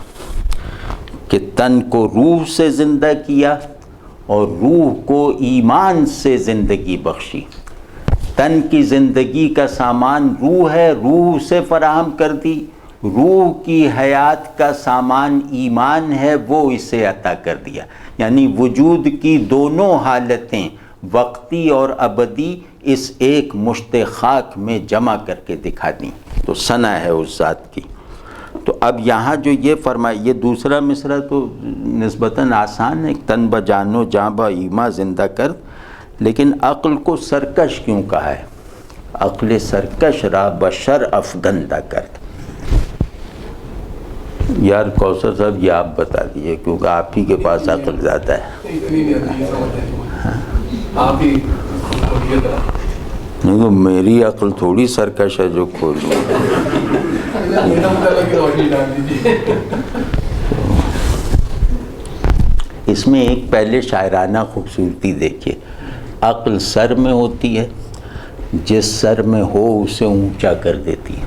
A: کہ تن کو روح سے زندہ کیا اور روح کو ایمان سے زندگی بخشی. تن کی زندگی کا سامان روح ہے، روح سے فراہم کر دی. روح کی حیات کا سامان ایمان ہے، وہ اسے عطا کر دیا. یعنی وجود کی دونوں حالتیں، وقتی اور ابدی، اس ایک مشت خاک میں جمع کر کے دکھا دیں. تو ثنا ہے اس ذات کی. تو اب یہاں جو یہ فرمایا، یہ دوسرا مصرع تو نسبتاً آسان ہے، تن بجانو جاں با ایمان زندہ کر. لیکن عقل کو سرکش کیوں کہا ہے؟ عقل سرکش را بشر افگندہ کرد. یار کوثر صاحب یہ آپ بتا دیجئے، کیونکہ آپ ہی کے پاس عقل زیادہ ہے.
D: اتنی نہیں آتی سمجھ ہے آپ ہی
A: نہیں تو میری عقل تھوڑی سرکش ہے جو کھول لوں. اس میں ایک پہلے شاعرانہ خوبصورتی دیکھیے. عقل سر میں ہوتی ہے، جس سر میں ہو اسے اونچا کر دیتی ہے.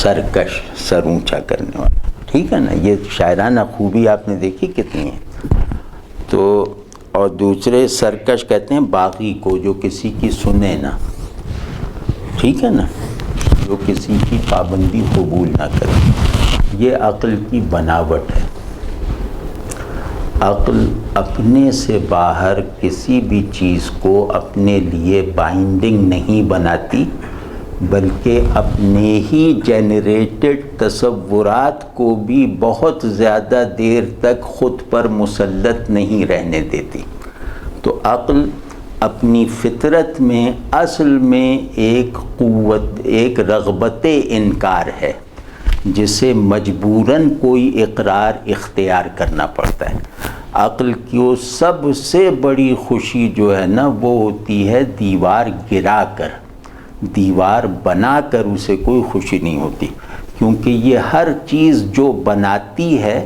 A: سرکش، سر اونچا کرنے والا. ٹھیک ہے نا؟ یہ شاعرانہ خوبی آپ نے دیکھی کتنی ہے. تو اور دوسرے سرکش کہتے ہیں باغی کو، جو کسی کی سنے نہ. ٹھیک ہے نا؟ جو کسی کی پابندی قبول نہ کرے. یہ عقل کی بناوٹ ہے. عقل اپنے سے باہر کسی بھی چیز کو اپنے لیے بائنڈنگ نہیں بناتی، بلکہ اپنے ہی جنریٹڈ تصورات کو بھی بہت زیادہ دیر تک خود پر مسلط نہیں رہنے دیتی. تو عقل اپنی فطرت میں اصل میں ایک قوت، ایک رغبت انکار ہے جسے مجبوراً کوئی اقرار اختیار کرنا پڑتا ہے. عقل کی سب سے بڑی خوشی جو ہے نا وہ ہوتی ہے دیوار گرا کر. دیوار بنا کر اسے کوئی خوشی نہیں ہوتی، کیونکہ یہ ہر چیز جو بناتی ہے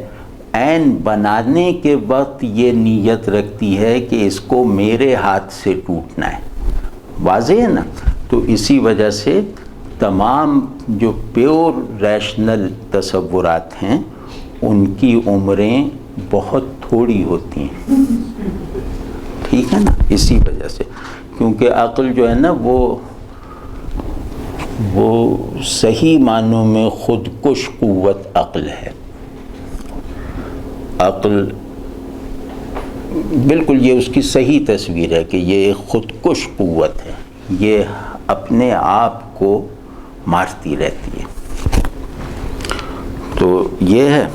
A: عین بنانے کے وقت یہ نیت رکھتی ہے کہ اس کو میرے ہاتھ سے ٹوٹنا ہے. واضح ہے نا؟ تو اسی وجہ سے تمام جو پیور ریشنل تصورات ہیں ان کی عمریں بہت تھوڑی ہوتی ہیں، ٹھیک ہے نا، اسی وجہ سے، کیونکہ عقل جو ہے نا وہ صحیح معنوں میں خود کش قوت عقل ہے۔ عقل بالکل یہ اس کی صحیح تصویر ہے کہ یہ ایک خود کش قوت ہے، یہ اپنے آپ کو مارتی رہتی ہے۔ تو یہ ہے،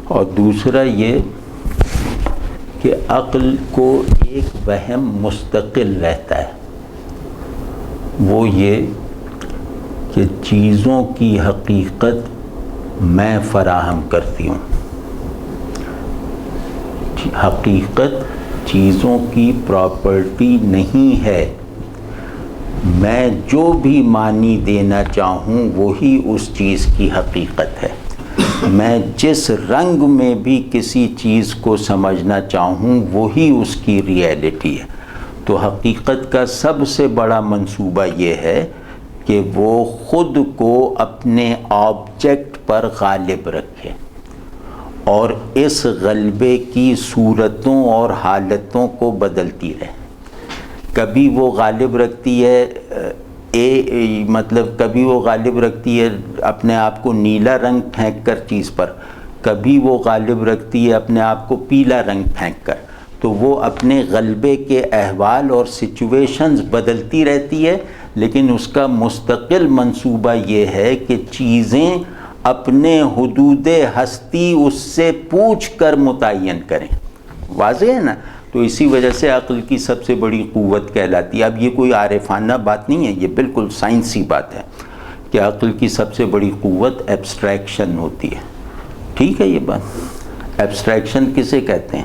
A: اور دوسرا یہ کہ عقل کو ایک وہم مستقل رہتا ہے، وہ یہ کہ چیزوں کی حقیقت میں فراہم کرتی ہوں۔ حقیقت چیزوں کی پراپرٹی نہیں ہے، میں جو بھی معنی دینا چاہوں وہی اس چیز کی حقیقت ہے، میں جس رنگ میں بھی کسی چیز کو سمجھنا چاہوں وہی اس کی ریئلٹی ہے۔ تو حقیقت کا سب سے بڑا منصوبہ یہ ہے کہ وہ خود کو اپنے آبجیکٹ پر غالب رکھے اور اس غلبے کی صورتوں اور حالتوں کو بدلتی رہے۔ کبھی وہ غالب رکھتی ہے کبھی وہ غالب رکھتی ہے اپنے آپ کو نیلا رنگ پھینک کر چیز پر، کبھی وہ غالب رکھتی ہے اپنے آپ کو پیلا رنگ پھینک کر۔ تو وہ اپنے غلبے کے احوال اور سچویشنز بدلتی رہتی ہے، لیکن اس کا مستقل منصوبہ یہ ہے کہ چیزیں اپنے حدود ہستی اس سے پوچھ کر متعین کریں۔ واضح ہے نا؟ تو اسی وجہ سے عقل کی سب سے بڑی قوت کہلاتی ہے۔ اب یہ کوئی عارفانہ بات نہیں ہے، یہ بالکل سائنسی بات ہے کہ عقل کی سب سے بڑی قوت ایبسٹریکشن ہوتی ہے۔ ٹھیک ہے یہ بات؟ ایبسٹریکشن کسے کہتے ہیں؟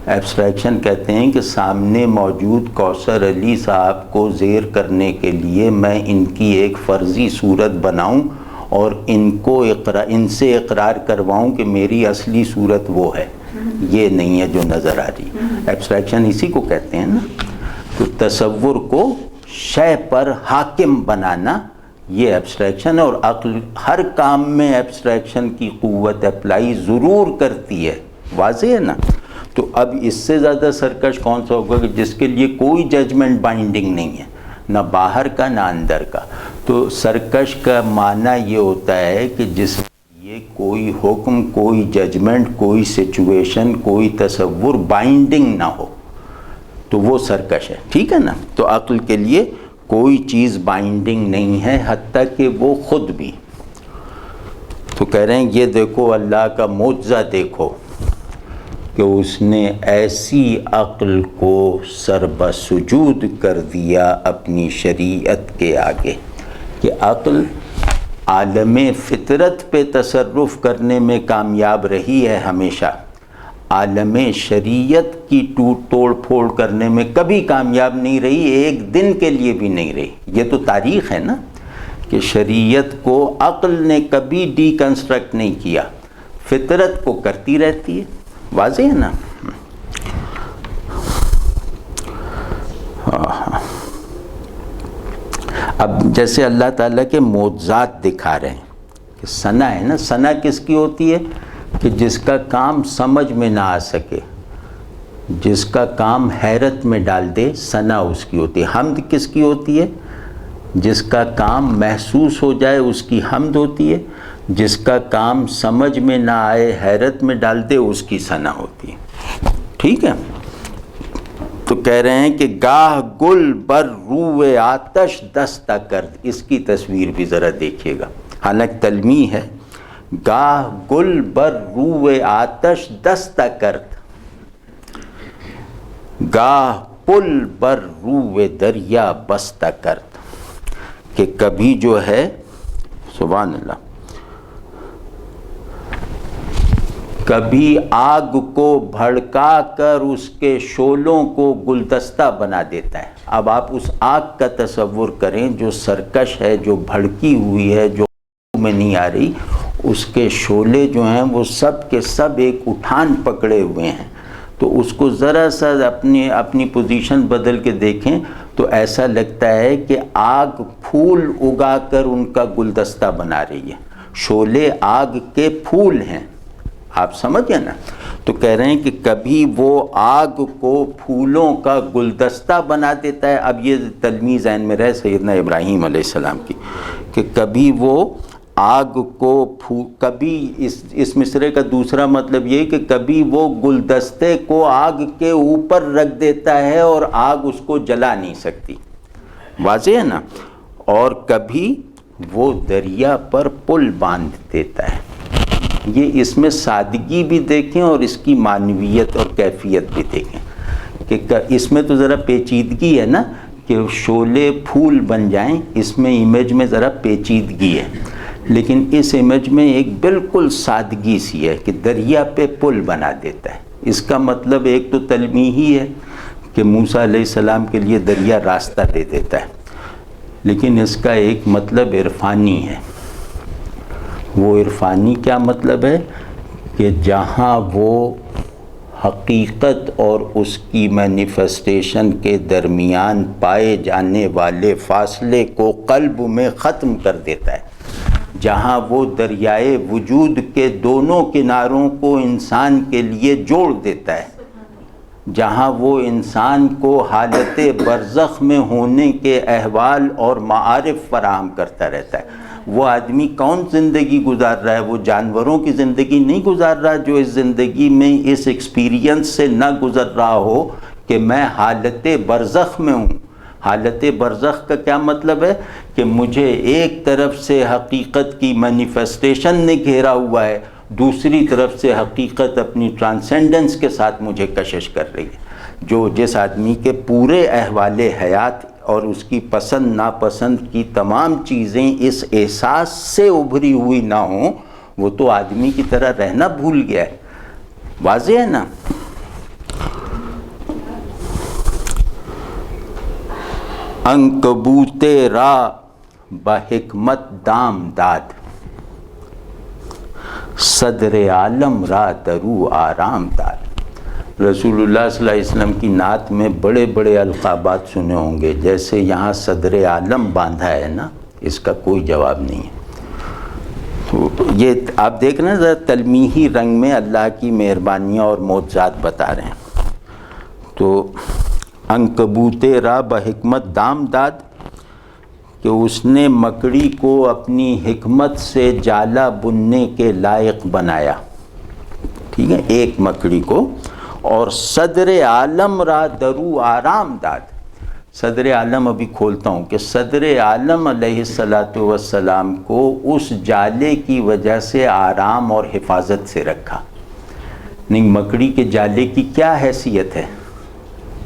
A: ایبسٹریکشن کہتے ہیں کہ سامنے موجود کوثر علی صاحب کو زیر کرنے کے لیے میں ان کی ایک فرضی صورت بناؤں اور ان سے اقرار کرواؤں کہ میری اصلی صورت وہ ہے، یہ نہیں ہے جو نظر آ رہی۔ ایبسٹریکشن اسی کو کہتے ہیں نا۔ تو تصور کو شے پر حاکم بنانا یہ ایبسٹریکشن ہے، اور عقل ہر کام میں ایبسٹریکشن کی قوت اپلائی ضرور کرتی ہے۔ واضح ہے نا؟ تو اب اس سے زیادہ سرکش کون سا ہوگا کہ جس کے لیے کوئی ججمنٹ بائنڈنگ نہیں ہے، نہ باہر کا نہ اندر کا۔ تو سرکش کا معنی یہ ہوتا ہے کہ جس یہ کوئی حکم، کوئی ججمنٹ، کوئی سچویشن، کوئی تصور بائنڈنگ نہ ہو، تو وہ سرکش ہے۔ ٹھیک ہے نا؟ تو عقل کے لیے کوئی چیز بائنڈنگ نہیں ہے، حتیٰ کہ وہ خود بھی۔ تو کہہ رہے ہیں یہ دیکھو اللہ کا معجزہ دیکھو کہ اس نے ایسی عقل کو سربسجود کر دیا اپنی شریعت کے آگے کہ عقل عالم فطرت پہ تصرف کرنے میں کامیاب رہی ہے ہمیشہ، عالم شریعت کی توڑ پھوڑ کرنے میں کبھی کامیاب نہیں رہی، ایک دن کے لیے بھی نہیں رہی۔ یہ تو تاریخ ہے نا کہ شریعت کو عقل نے کبھی ڈی کنسٹرکٹ نہیں کیا، فطرت کو کرتی رہتی ہے۔ واضح ہے نا؟ اب جیسے اللہ تعالیٰ کے معجزات دکھا رہے ہیں کہ ثنا ہے نا، ثنا کس کی ہوتی ہے؟ کہ جس کا کام سمجھ میں نہ آ سکے، جس کا کام حیرت میں ڈال دے، ثنا اس کی ہوتی ہے۔ حمد کس کی ہوتی ہے؟ جس کا کام محسوس ہو جائے اس کی حمد ہوتی ہے، جس کا کام سمجھ میں نہ آئے حیرت میں ڈال دے اس کی ثنا ہوتی ہے۔ ٹھیک ہے؟ تو کہہ رہے ہیں کہ گاہ گل بر روئے آتش دستہ کرد، اس کی تصویر بھی ذرا دیکھیے گا، حالانکہ تلمیح ہے۔ گاہ گل بر روئے آتش دستہ کرد، گاہ پل بر روئے دریا بستہ کرد، کہ کبھی جو ہے سبحان اللہ، کبھی آگ کو بھڑکا کر اس کے شعلوں کو گلدستہ بنا دیتا ہے۔ اب آپ اس آگ کا تصور کریں جو سرکش ہے، جو بھڑکی ہوئی ہے، جو میں نہیں آ رہی، اس کے شعلے جو ہیں وہ سب کے سب ایک اٹھان پکڑے ہوئے ہیں۔ تو اس کو ذرا سا اپنی پوزیشن بدل کے دیکھیں تو ایسا لگتا ہے کہ آگ پھول اگا کر ان کا گلدستہ بنا رہی ہے، شعلے آگ کے پھول ہیں۔ آپ سمجھ گئے نا؟ تو کہہ رہے ہیں کہ کبھی وہ آگ کو پھولوں کا گلدستہ بنا دیتا ہے. اب یہ تلمیذ ذہن میں رہے سیدنا ابراہیم علیہ السلام کی کہ کبھی وہ آگ کو کبھی اس مصرے کا دوسرا مطلب یہ کہ کبھی وہ گلدستے کو آگ کے اوپر رکھ دیتا ہے اور آگ اس کو جلا نہیں سکتی. واضح ہے نا؟ اور کبھی وہ دریا پر پل باندھ دیتا ہے. یہ اس میں سادگی بھی دیکھیں اور اس کی معنویت اور کیفیت بھی دیکھیں کہ اس میں تو ذرا پیچیدگی ہے نا کہ شعلے پھول بن جائیں، اس میں امیج میں ذرا پیچیدگی ہے، لیکن اس امیج میں ایک بالکل سادگی سی ہے کہ دریا پہ پل بنا دیتا ہے. اس کا مطلب ایک تو تلمیحی ہے کہ موسیٰ علیہ السلام کے لیے دریا راستہ دے دیتا ہے، لیکن اس کا ایک مطلب عرفانی ہے. وہ عرفانی کیا مطلب ہے کہ جہاں وہ حقیقت اور اس کی مینیفیسٹیشن کے درمیان پائے جانے والے فاصلے کو قلب میں ختم کر دیتا ہے، جہاں وہ دریائے وجود کے دونوں کناروں کو انسان کے لیے جوڑ دیتا ہے، جہاں وہ انسان کو حالت برزخ میں ہونے کے احوال اور معارف فراہم کرتا رہتا ہے. وہ آدمی کون زندگی گزار رہا ہے؟ وہ جانوروں کی زندگی نہیں گزار رہا جو اس زندگی میں اس ایکسپیرینس سے نہ گزر رہا ہو کہ میں حالت برزخ میں ہوں. حالت برزخ کا کیا مطلب ہے کہ مجھے ایک طرف سے حقیقت کی مینیفیسٹیشن نے گھیرا ہوا ہے، دوسری طرف سے حقیقت اپنی ٹرانسینڈنس کے ساتھ مجھے کشش کر رہی ہے. جس آدمی کے پورے احوال حیات اور اس کی پسند ناپسند کی تمام چیزیں اس احساس سے ابھری ہوئی نہ ہوں، وہ تو آدمی کی طرح رہنا بھول گیا ہے. واضح ہے نا؟ عنکبوت را بحکمت دام داد، صدر عالم را درو آرام داد. رسول اللہ صلی اللہ علیہ وسلم کی نعت میں بڑے بڑے القابات سنے ہوں گے، جیسے یہاں صدر عالم باندھا ہے نا، اس کا کوئی جواب نہیں ہے. تو یہ آپ دیکھ رہے ہیں ذرا تلمیحی رنگ میں اللہ کی مہربانیاں اور معجزات بتا رہے ہیں. تو عنکبوت را بحکمت دام داد کہ اس نے مکڑی کو اپنی حکمت سے جالا بننے کے لائق بنایا. ٹھیک ہے، ایک مکڑی کو. اور صدر عالم را درو آرام داد. صدر عالم ابھی کھولتا ہوں کہ صدر عالم علیہ السلام کو اس جالے کی وجہ سے آرام اور حفاظت سے رکھا. نہیں، مکڑی کے جالے کی کیا حیثیت ہے؟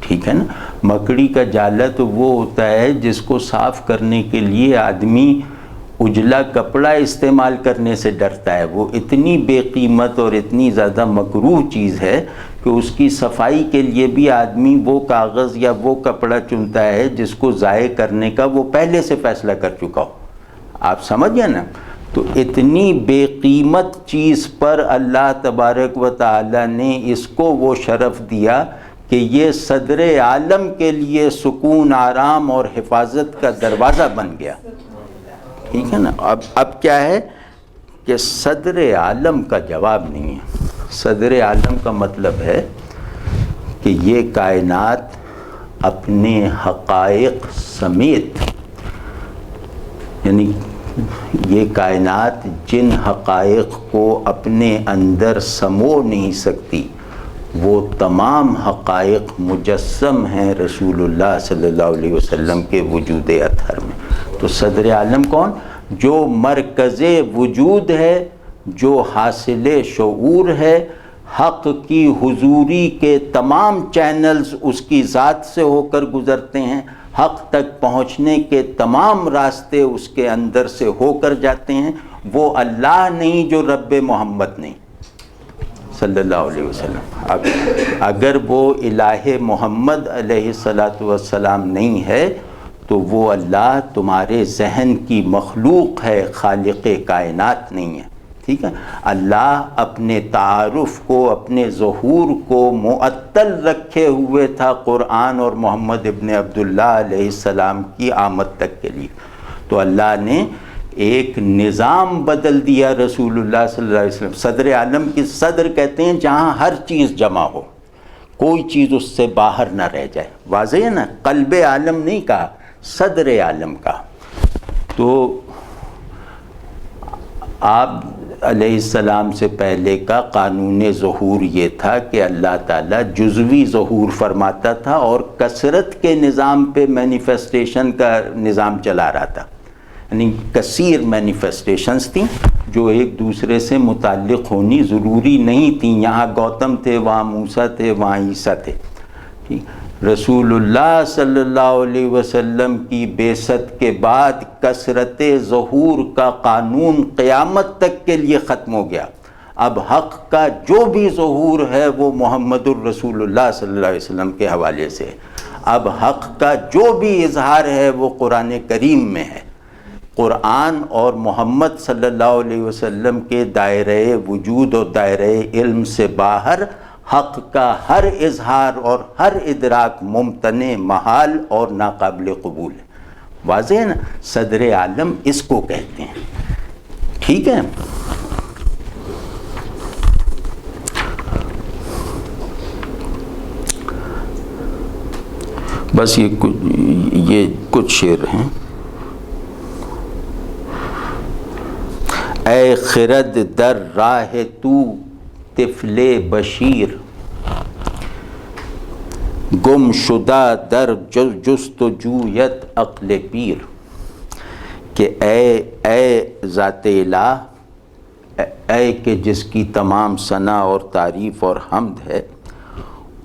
A: ٹھیک ہے نا، مکڑی کا جالا تو وہ ہوتا ہے جس کو صاف کرنے کے لیے آدمی اجلا کپڑا استعمال کرنے سے ڈرتا ہے. وہ اتنی بے قیمت اور اتنی زیادہ مکروہ چیز ہے کہ اس کی صفائی کے لیے بھی آدمی وہ کاغذ یا وہ کپڑا چنتا ہے جس کو ضائع کرنے کا وہ پہلے سے فیصلہ کر چکا ہو. آپ سمجھ گئے نا؟ تو اتنی بے قیمت چیز پر اللہ تبارک و تعالی نے اس کو وہ شرف دیا کہ یہ صدر عالم کے لیے سکون، آرام اور حفاظت کا دروازہ بن گیا. ٹھیک ہے نا؟ اب کیا ہے کہ صدر عالم کا جواب نہیں ہے. صدر عالم کا مطلب ہے کہ یہ کائنات اپنے حقائق سمیت، یعنی یہ کائنات جن حقائق کو اپنے اندر سمو نہیں سکتی، وہ تمام حقائق مجسم ہیں رسول اللہ صلی اللہ علیہ وسلم کے وجود اطہر میں. تو صدر عالم کون؟ جو مرکز وجود ہے، جو حاصل شعور ہے، حق کی حضوری کے تمام چینلز اس کی ذات سے ہو کر گزرتے ہیں، حق تک پہنچنے کے تمام راستے اس کے اندر سے ہو کر جاتے ہیں. وہ اللہ نہیں جو رب محمد نہیں صلی اللہ علیہ وسلم. اگر وہ الہ محمد علیہ السلام نہیں ہے تو وہ اللہ تمہارے ذہن کی مخلوق ہے، خالق کائنات نہیں ہے. ٹھیک ہے؟ اللہ اپنے تعارف کو، اپنے ظہور کو معطل رکھے ہوئے تھا قرآن اور محمد ابن عبداللہ علیہ السلام کی آمد تک کے لیے. تو اللہ نے ایک نظام بدل دیا رسول اللہ صلی اللہ علیہ وسلم. صدر عالم کی صدر کہتے ہیں جہاں ہر چیز جمع ہو، کوئی چیز اس سے باہر نہ رہ جائے. واضح ہے نا، قلب عالم نہیں کہا، صدر عالم کا. تو آپ علیہ السلام سے پہلے کا قانون ظہور یہ تھا کہ اللہ تعالیٰ جزوی ظہور فرماتا تھا اور کثرت کے نظام پہ مینیفیسٹیشن کا نظام چلا رہا تھا. یعنی کثیر مینیفیسٹیشنز تھیں جو ایک دوسرے سے متعلق ہونی ضروری نہیں تھیں. یہاں گوتم تھے، وہاں موسیٰ تھے، وہاں عیسیٰ تھے. رسول اللہ صلی اللہ علیہ وسلم کی بعثت کے بعد کثرت ظہور کا قانون قیامت تک کے لیے ختم ہو گیا. اب حق کا جو بھی ظہور ہے وہ محمد الرسول اللہ صلی اللہ علیہ وسلم کے حوالے سے. اب حق کا جو بھی اظہار ہے وہ قرآن کریم میں ہے. قرآن اور محمد صلی اللہ علیہ وسلم کے دائرہ وجود اور دائرہ علم سے باہر حق کا ہر اظہار اور ہر ادراک ممتنع، محال اور ناقابل قبول ہے. واضح ہے نا، صدر عالم اس کو کہتے ہیں. ٹھیک ہے. بس یہ کچھ شعر ہیں. اے خرد در راہ تو طفل بشیر، گم شدہ در جستجویت عقل پیر. کہ اے ذات الہ، اے کہ جس کی تمام ثنا اور تعریف اور حمد ہے،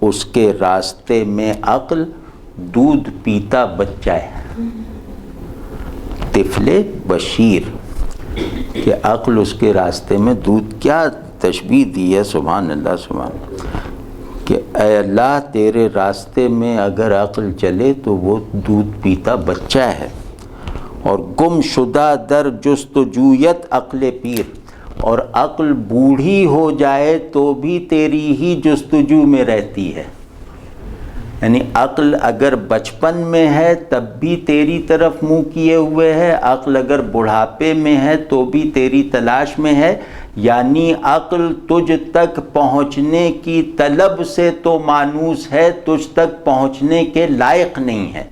A: اس کے راستے میں عقل دودھ پیتا بچہ ہے. طفل بشیر کہ عقل اس کے راستے میں دودھ، کیا تشبیہ دی ہے. سبحان اللہ سبحان اللہ. کہ اے اللہ تیرے راستے میں اگر عقل چلے تو وہ دودھ پیتا بچہ ہے. اور گم شدہ در جستجویت عقل پیر، اور عقل بوڑھی ہو جائے تو بھی تیری ہی جستجو میں رہتی ہے. یعنی عقل اگر بچپن میں ہے تب بھی تیری طرف منہ کیے ہوئے ہے، عقل اگر بڑھاپے میں ہے تو بھی تیری تلاش میں ہے. یعنی عقل تجھ تک پہنچنے کی طلب سے تو مانوس ہے، تجھ تک پہنچنے کے لائق نہیں ہے.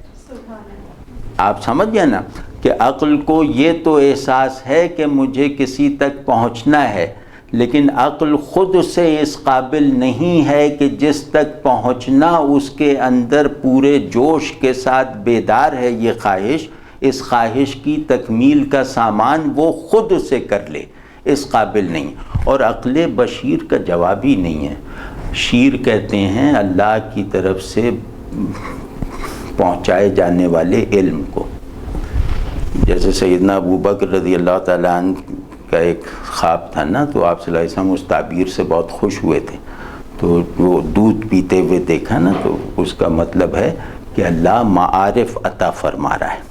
A: آپ سمجھ گئے نا کہ عقل کو یہ تو احساس ہے کہ مجھے کسی تک پہنچنا ہے، لیکن عقل خود سے اس قابل نہیں ہے کہ جس تک پہنچنا اس کے اندر پورے جوش کے ساتھ بیدار ہے یہ خواہش، اس خواہش کی تکمیل کا سامان وہ خود سے کر لے، اس قابل نہیں. اور عقل بشیر کا جواب ہی نہیں ہے. شیر کہتے ہیں اللہ کی طرف سے پہنچائے جانے والے علم کو. جیسے سیدنا ابوبکر رضی اللہ تعالیٰ عنہ کا ایک خواب تھا نا، تو آپ صلی اللہ علیہ وسلم اس تعبیر سے بہت خوش ہوئے تھے. تو وہ دودھ پیتے ہوئے دیکھا نا، تو اس کا مطلب ہے کہ اللہ معارف عطا فرما رہا ہے.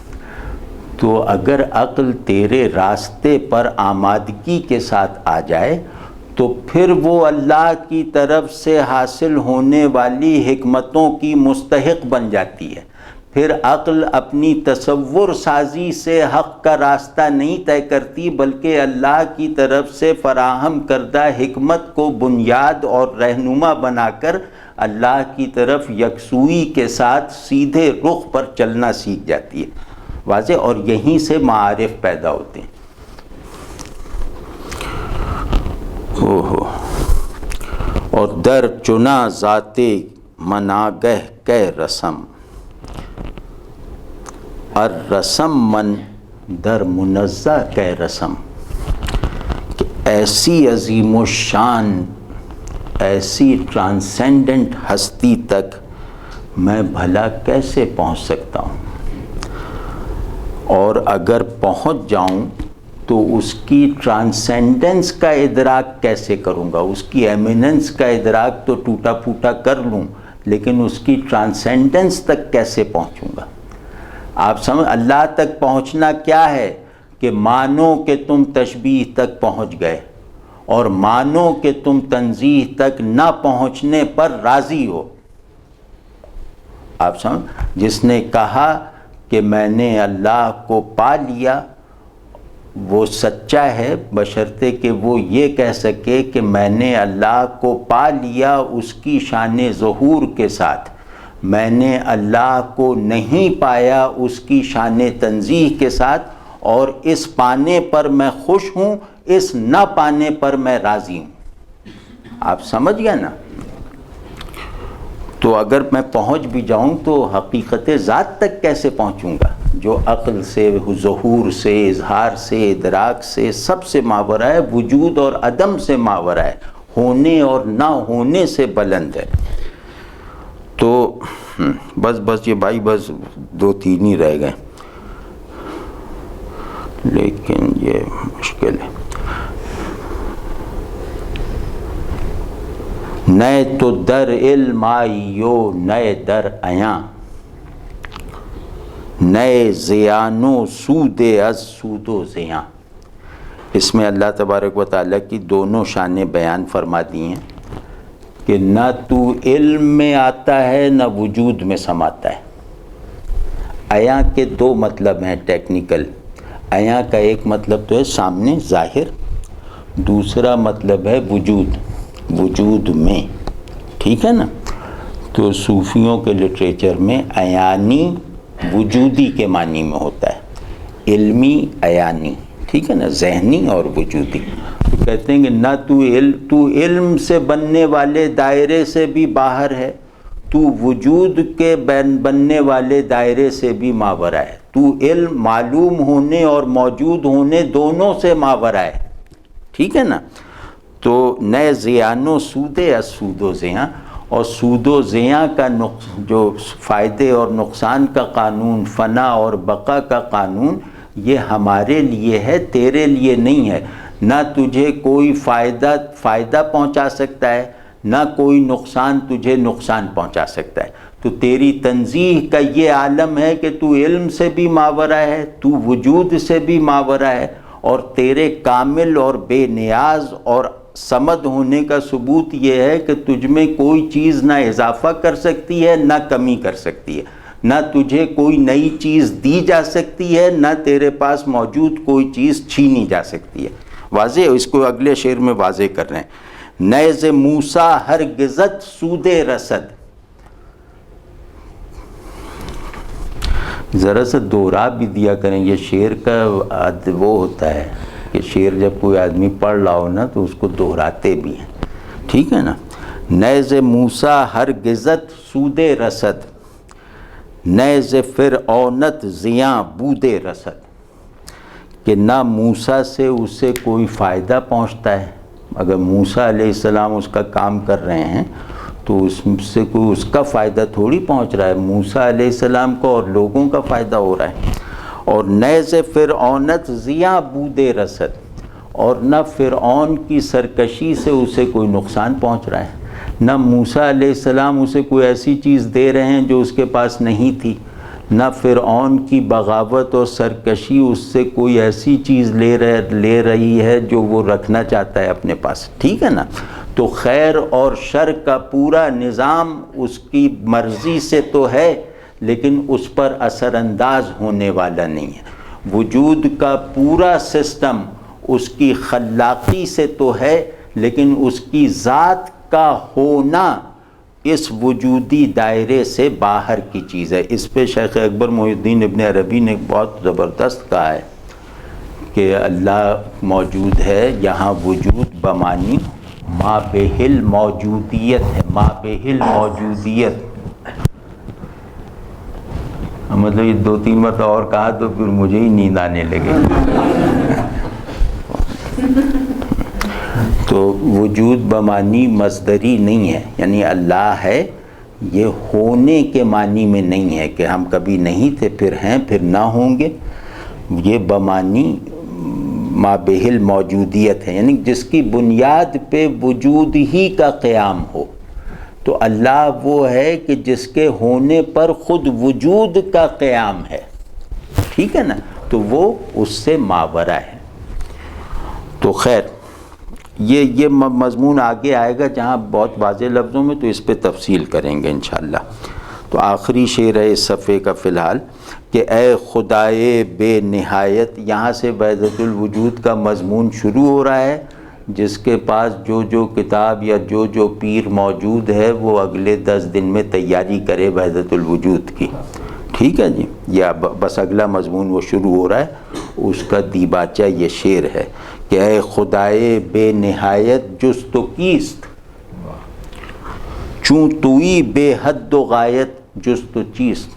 A: تو اگر عقل تیرے راستے پر آمادگی کے ساتھ آ جائے تو پھر وہ اللہ کی طرف سے حاصل ہونے والی حکمتوں کی مستحق بن جاتی ہے. پھر عقل اپنی تصور سازی سے حق کا راستہ نہیں طے کرتی، بلکہ اللہ کی طرف سے فراہم کردہ حکمت کو بنیاد اور رہنما بنا کر اللہ کی طرف یکسوئی کے ساتھ سیدھے رخ پر چلنا سیکھ جاتی ہے. واضح. اور یہیں سے معارف پیدا ہوتے ہیں. اور در چنا ذات مناگہ کہ رسم، الرسم من در منزہ کہ رسم. کہ ایسی عظیم و شان، ایسی ٹرانسینڈنٹ ہستی تک میں بھلا کیسے پہنچ سکتا ہوں، اور اگر پہنچ جاؤں تو اس کی ٹرانسینڈنس کا ادراک کیسے کروں گا. اس کی ایمیننس کا ادراک تو ٹوٹا پھوٹا کر لوں، لیکن اس کی ٹرانسینڈنس تک کیسے پہنچوں گا. آپ سمجھ، اللہ تک پہنچنا کیا ہے کہ مانو کہ تم تشبیہ تک پہنچ گئے، اور مانو کہ تم تنزیہ تک نہ پہنچنے پر راضی ہو. آپ سمجھ، جس نے کہا کہ میں نے اللہ کو پا لیا، وہ سچا ہے بشرطے کہ وہ یہ کہہ سکے کہ میں نے اللہ کو پا لیا اس کی شان ظہور کے ساتھ، میں نے اللہ کو نہیں پایا اس کی شان تنزیہ کے ساتھ، اور اس پانے پر میں خوش ہوں، اس نہ پانے پر میں راضی ہوں۔ آپ سمجھ گئے نا؟ تو اگر میں پہنچ بھی جاؤں تو حقیقت ذات تک کیسے پہنچوں گا، جو عقل سے، ظہور سے، اظہار سے، ادراک سے، سب سے ماورا ہے، وجود اور عدم سے ماورا ہے، ہونے اور نہ ہونے سے بلند ہے۔ تو بس یہ بھائی بس 2-3 ہی رہ گئے، لیکن یہ مشکل ہے۔ نئے تو در علم آئیو نئے در ایاں، نئے زیانو سود از سود و زیاں۔ اس میں اللہ تبارک و تعالیٰ کی دونوں شانیں بیان فرما دی ہیں کہ نہ تو علم میں آتا ہے نہ وجود میں سماتا ہے۔ ایاں کے 2 مطلب ہیں ٹیکنیکل۔ ایاں کا ایک مطلب تو ہے سامنے ظاہر، دوسرا مطلب ہے وجود میں، ٹھیک ہے نا؟ تو صوفیوں کے لٹریچر میں عیانی وجودی کے معنی میں ہوتا ہے، علمی عیانی، ٹھیک ہے نا، ذہنی اور وجودی۔ تو کہتے ہیں کہ نہ تو علم سے بننے والے دائرے سے بھی باہر ہے، تو وجود کے بننے والے دائرے سے بھی ماورا ہے، تو علم معلوم ہونے اور موجود ہونے دونوں سے ماورا ہے، ٹھیک ہے نا؟ تو نئے زیان و سود از سود و زیاں، اور سود و زیاں کا جو فائدے اور نقصان کا قانون، فنا اور بقا کا قانون، یہ ہمارے لیے ہے، تیرے لیے نہیں ہے۔ نہ تجھے کوئی فائدہ پہنچا سکتا ہے، نہ کوئی نقصان تجھے نقصان پہنچا سکتا ہے۔ تو تیری تنزیہ کا یہ عالم ہے کہ تو علم سے بھی ماورا ہے، تو وجود سے بھی ماورا ہے، اور تیرے کامل اور بے نیاز اور صمد ہونے کا ثبوت یہ ہے کہ تجھ میں کوئی چیز نہ اضافہ کر سکتی ہے نہ کمی کر سکتی ہے، نہ تجھے کوئی نئی چیز دی جا سکتی ہے، نہ تیرے پاس موجود کوئی چیز چھینی جا سکتی ہے۔ واضح، اس کو اگلے شعر میں واضح کر رہے ہیں۔ نیز موسیٰ ہرگزت سود رسد، ذرا سا دوہرا بھی دیا کریں، یہ شعر کا وہ ہوتا ہے کہ شعر جب کوئی آدمی پڑھ رہا ہو نا تو اس کو دوہراتے بھی ہیں، ٹھیک ہے نا؟ نیز موسیٰ ہرگزت سود رسد، نیز فرعونت زیاں بود رسد، کہ نہ موسیٰ سے اسے کوئی فائدہ پہنچتا ہے۔ اگر موسیٰ علیہ السلام اس کا کام کر رہے ہیں تو اس سے کوئی اس کا فائدہ تھوڑی پہنچ رہا ہے، موسیٰ علیہ السلام کو اور لوگوں کا فائدہ ہو رہا ہے۔ اور نیز فرعونت زیاں بود رسد، اور نہ فرعون کی سرکشی سے اسے کوئی نقصان پہنچ رہا ہے، نہ موسیٰ علیہ السلام اسے کوئی ایسی چیز دے رہے ہیں جو اس کے پاس نہیں تھی، نہ فرعون کی بغاوت اور سرکشی اس سے کوئی ایسی چیز لے رہی ہے جو وہ رکھنا چاہتا ہے اپنے پاس، ٹھیک ہے نا؟ تو خیر اور شر کا پورا نظام اس کی مرضی سے تو ہے، لیکن اس پر اثر انداز ہونے والا نہیں ہے۔ وجود کا پورا سسٹم اس کی خلاقی سے تو ہے، لیکن اس کی ذات کا ہونا اس وجودی دائرے سے باہر کی چیز ہے۔ اس پہ شیخ اکبر محی الدین ابن عربی نے بہت زبردست کہا ہے کہ اللہ موجود ہے، یہاں وجود بمانی ما بہل موجودیت ہے، ما بہل موجودیت، مطلب یہ 2-3 مرتبہ اور کہا تو پھر مجھے ہی نیند آنے لگے۔ تو وجود بمانی مصدری نہیں ہے، یعنی اللہ ہے، یہ ہونے کے معنی میں نہیں ہے کہ ہم کبھی نہیں تھے پھر ہیں پھر نہ ہوں گے، یہ بمانی ما بہل موجودیت ہے، یعنی جس کی بنیاد پہ وجود ہی کا قیام ہو۔ تو اللہ وہ ہے کہ جس کے ہونے پر خود وجود کا قیام ہے، ٹھیک ہے نا؟ تو وہ اس سے ماورا ہے۔ تو خیر یہ مضمون آگے آئے گا جہاں بہت واضح لفظوں میں، تو اس پہ تفصیل کریں گے انشاءاللہ۔ تو آخری شعر ہے اس صفحے کا فی الحال کہ کہ اے خدائے بے نہایت، یہاں سے وحدت الوجود کا مضمون شروع ہو رہا ہے. جس کے پاس جو کتاب یا جو پیر موجود ہے وہ اگلے 10 دن میں تیاری کرے وحدت الوجود کی. ٹھیک ہے جی، یا بس اگلا مضمون وہ شروع ہو رہا ہے، اس کا دیباچہ یہ شعر ہے کہ اے خدائے بے نہایت جز تو کیست، چوں توئی بے حد و غایت جز تو چیست.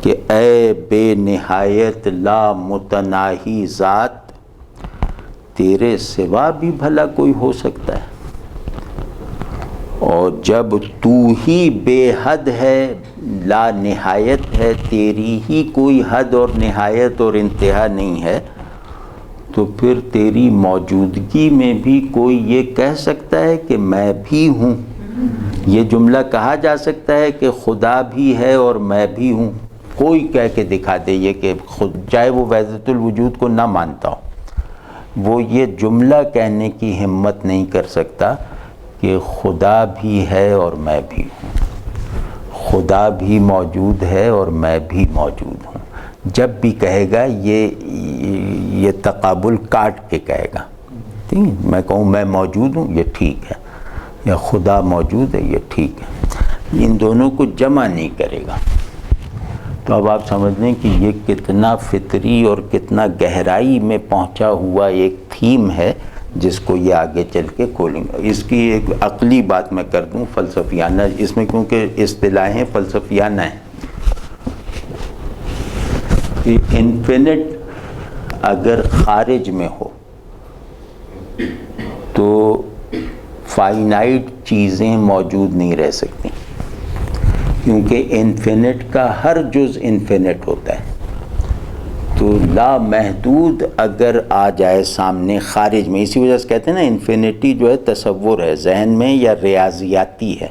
A: کہ اے بے نہایت لا متناہی ذات، تیرے سوا بھی بھلا کوئی ہو سکتا ہے، اور جب تو ہی بے حد ہے، لا نہایت ہے، تیری ہی کوئی حد اور نہایت اور انتہا نہیں ہے، تو پھر تیری موجودگی میں بھی کوئی یہ کہہ سکتا ہے کہ میں بھی ہوں؟ یہ جملہ کہا جا سکتا ہے کہ خدا بھی ہے اور میں بھی ہوں؟ کوئی کہہ کے دکھا دے یہ کہ خود، چاہے وہ وحدت الوجود کو نہ مانتا ہو، وہ یہ جملہ کہنے کی ہمت نہیں کر سکتا کہ خدا بھی ہے اور میں بھی ہوں، خدا بھی موجود ہے اور میں بھی موجود ہوں. جب بھی کہے گا یہ تقابل کاٹ کے کہے گا. ٹھیک ہے، میں کہوں میں موجود ہوں، یہ ٹھیک ہے، یا خدا موجود ہے، یہ ٹھیک ہے، ان دونوں کو جمع نہیں کرے گا. تو اب آپ سمجھ لیں کہ یہ کتنا فطری اور کتنا گہرائی میں پہنچا ہوا ایک تھیم ہے جس کو یہ آگے چل کے کھولیں گا. اس کی ایک عقلی بات میں کر دوں فلسفیانہ، اس میں کیونکہ اصطلاحیں فلسفیانہ ہیں. کہ انفینٹ اگر خارج میں ہو تو فائنائٹ چیزیں موجود نہیں رہ سکتی، کیونکہ انفینٹ کا ہر جز انفینٹ ہوتا ہے. تو لامحدود اگر آ جائے سامنے خارج میں، اسی وجہ سے کہتے ہیں نا انفینٹی جو ہے تصور ہے ذہن میں یا ریاضیاتی ہے،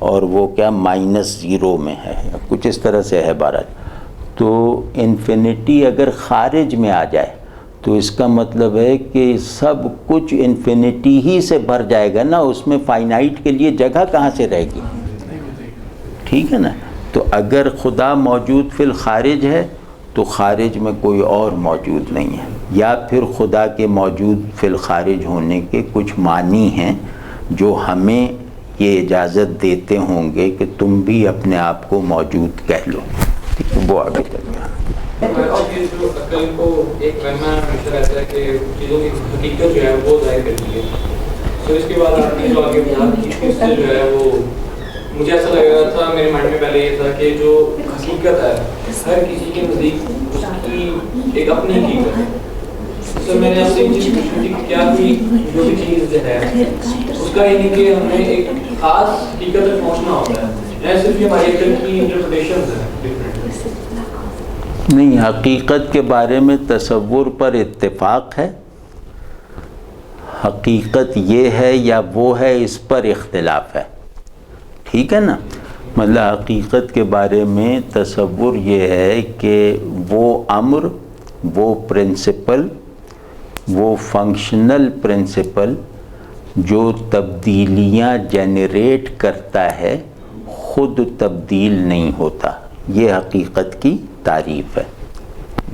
A: اور وہ کیا -0 میں ہے یا کچھ اس طرح سے ہے. بہرحال تو انفینٹی اگر خارج میں آ جائے تو اس کا مطلب ہے کہ سب کچھ انفینٹی ہی سے بھر جائے گا نا، اس میں فائنائٹ کے لیے جگہ کہاں سے رہے گی؟ ٹھیک ہے نا. تو اگر خدا موجود فی الخارج ہے تو خارج میں کوئی اور موجود نہیں ہے، یا پھر خدا کے موجود فی الخارج ہونے کے کچھ معنی ہیں جو ہمیں یہ اجازت دیتے ہوں گے کہ تم بھی اپنے آپ کو موجود کہہ لو. ٹھیک ہے، وہ آگے چل گیا.
B: جو عقل کو ایک وہمہ ہمیشہ رہتا ہے کہ چیزوں کی حقیقت جو ہے وہ ظاہر کرتی ہے، تو اس کے بعد آپ نے جو آگے بیان کی اس سے جو ہے وہ مجھے ایسا لگ رہا تھا، میرے مائنڈ میں پہلے یہ تھا کہ جو حقیقت ہے ہر کسی کے نزدیک اس کی ایک اپنی حقیقت ہے. تو میں نے آپ سے ایک چیز پوچھی کہ کیا کوئی جو بھی چیز جو ہے اس کا یعنی کہ ہمیں ایک خاص حقیقت تک پہنچنا ہوتا ہے، یا صرف یہ ہماری عقل کی انٹرپریٹیشنز ہیں ڈفرینٹ؟
A: نہیں، حقیقت کے بارے میں تصور پر اتفاق ہے، حقیقت یہ ہے یا وہ ہے اس پر اختلاف ہے. ٹھیک ہے نا. مطلب حقیقت کے بارے میں تصور یہ ہے کہ وہ امر، وہ پرنسپل، وہ فنکشنل پرنسپل جو تبدیلیاں جنریٹ کرتا ہے خود تبدیل نہیں ہوتا. یہ حقیقت کی تعریف ہے.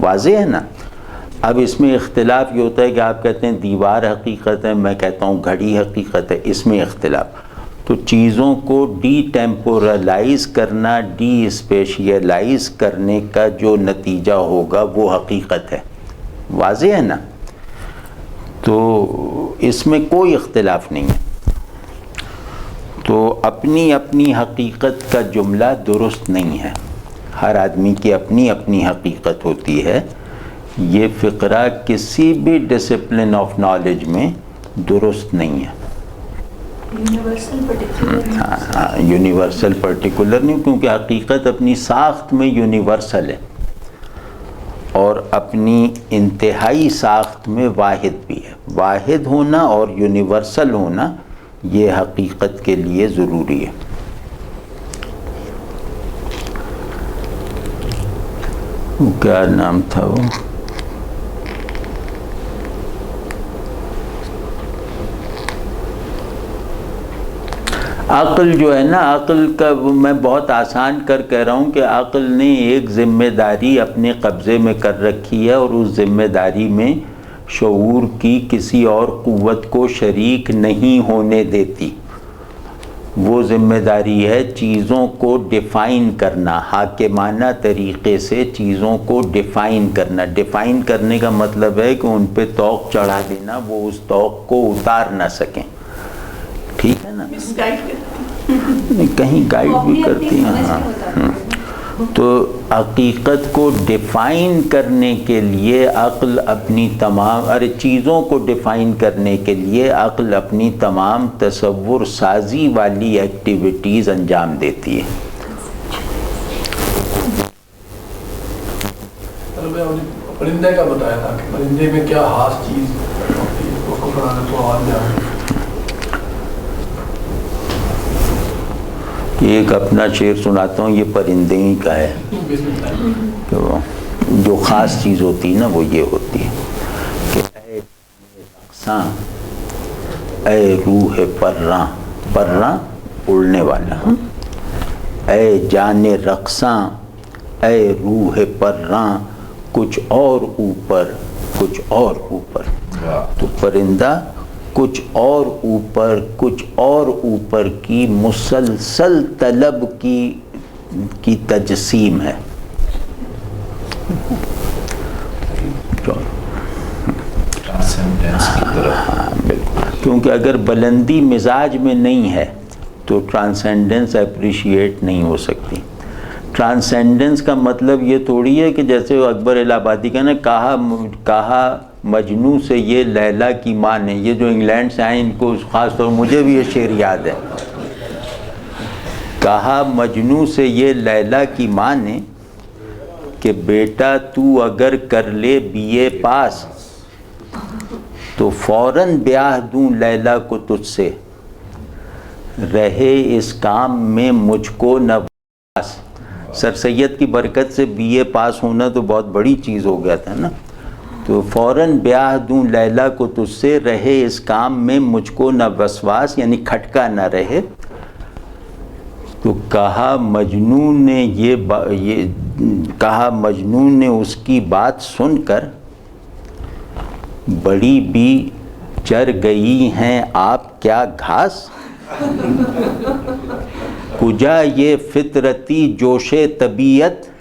A: واضح ہے نا. اب اس میں اختلاف یہ ہوتا ہے کہ آپ کہتے ہیں دیوار حقیقت ہے، میں کہتا ہوں گھڑی حقیقت ہے، اس میں اختلاف. تو چیزوں کو ڈی ٹیمپورلائز کرنا، ڈی اسپیشیلائز کرنے کا جو نتیجہ ہوگا وہ حقیقت ہے. واضح ہے نا. تو اس میں کوئی اختلاف نہیں ہے. تو اپنی اپنی حقیقت کا جملہ درست نہیں ہے. ہر آدمی کی اپنی اپنی حقیقت ہوتی ہے. یہ فقرہ کسی بھی ڈسپلن آف نالج میں درست نہیں ہے. یونیورسل پرٹیکولر نہیں، کیونکہ حقیقت اپنی ساخت میں یونیورسل ہے اور اپنی انتہائی ساخت میں واحد بھی ہے. واحد ہونا اور یونیورسل ہونا یہ حقیقت کے لیے ضروری ہے. کیا نام تھا وہ؟ عقل جو ہے نا، عقل کا میں بہت آسان کہہ رہا ہوں کہ عقل نے ایک ذمہ داری اپنے قبضے میں کر رکھی ہے، اور اس ذمہ داری میں شعور کی کسی اور قوت کو شریک نہیں ہونے دیتی۔ وہ ذمہ داری ہے چیزوں کو ڈیفائن کرنا، حاکمانہ طریقے سے چیزوں کو ڈیفائن کرنا۔ ڈیفائن کرنے کا مطلب ہے کہ ان پہ طوق چڑھا دینا، وہ اس طوق کو اتار نہ سکیں، ٹھیک ہے نا؟ کہیں گائیڈ بھی کرتی ہیں، ہاں۔ تو حقیقت کو ڈیفائن کرنے کے لیے عقل اپنی تمام چیزوں کو ڈیفائن کرنے کے لیے عقل اپنی تمام تصور سازی والی ایکٹیویٹیز انجام دیتی ہے۔
D: پرندے کا بتایا تھا کہ پرندے میں کیا خاص چیز ہوتی ہے، اس کو پڑھانا تو آواز میں آ
A: ایک اپنا شعر سناتا ہوں، یہ پرندے ہی کا ہے، جو خاص چیز ہوتی ہے نا وہ یہ ہوتی ہے کہ اے رقصاں، اے روح پراں، پراں اڑنے والا، اے جان رقصاں، اے روح پراں، کچھ اور اوپر، کچھ اور اوپر۔ تو پرندہ کچھ اور اوپر، کچھ اور اوپر کی مسلسل طلب کی تجسیم ہے۔ کیونکہ اگر بلندی مزاج میں نہیں ہے تو ٹرانسینڈنس اپریشیٹ نہیں ہو سکتی۔ ٹرانسینڈنس کا مطلب یہ تھوڑی ہے کہ جیسے اکبر الہ آبادی کا نے کہا مجنوں سے یہ لیلا کی ماں نے، یہ جو انگلینڈ سے آئیں ان کو خاص طور مجھے بھی یہ شعر یاد ہے، کہا مجنوں سے یہ لیلا کی ماں نے کہ بیٹا تو اگر کر لے BA پاس تو فوراً بیاہ دوں لیلا کو تجھ سے، رہے اس کام میں مجھ کو نہ واس۔ سر سید کی برکت سے BA پاس ہونا تو بہت بڑی چیز ہو گیا تھا نا، تو فوراً بیاہ دوں لیلا کو تجھ سے، رہے اس کام میں مجھ کو نہ وسواس، یعنی کھٹکا نہ رہے۔ تو کہا مجنون نے اس کی بات سن کر، بڑی بھی چر گئی ہیں آپ کیا گھاس، کجا یہ فطرتی جوش طبیعت،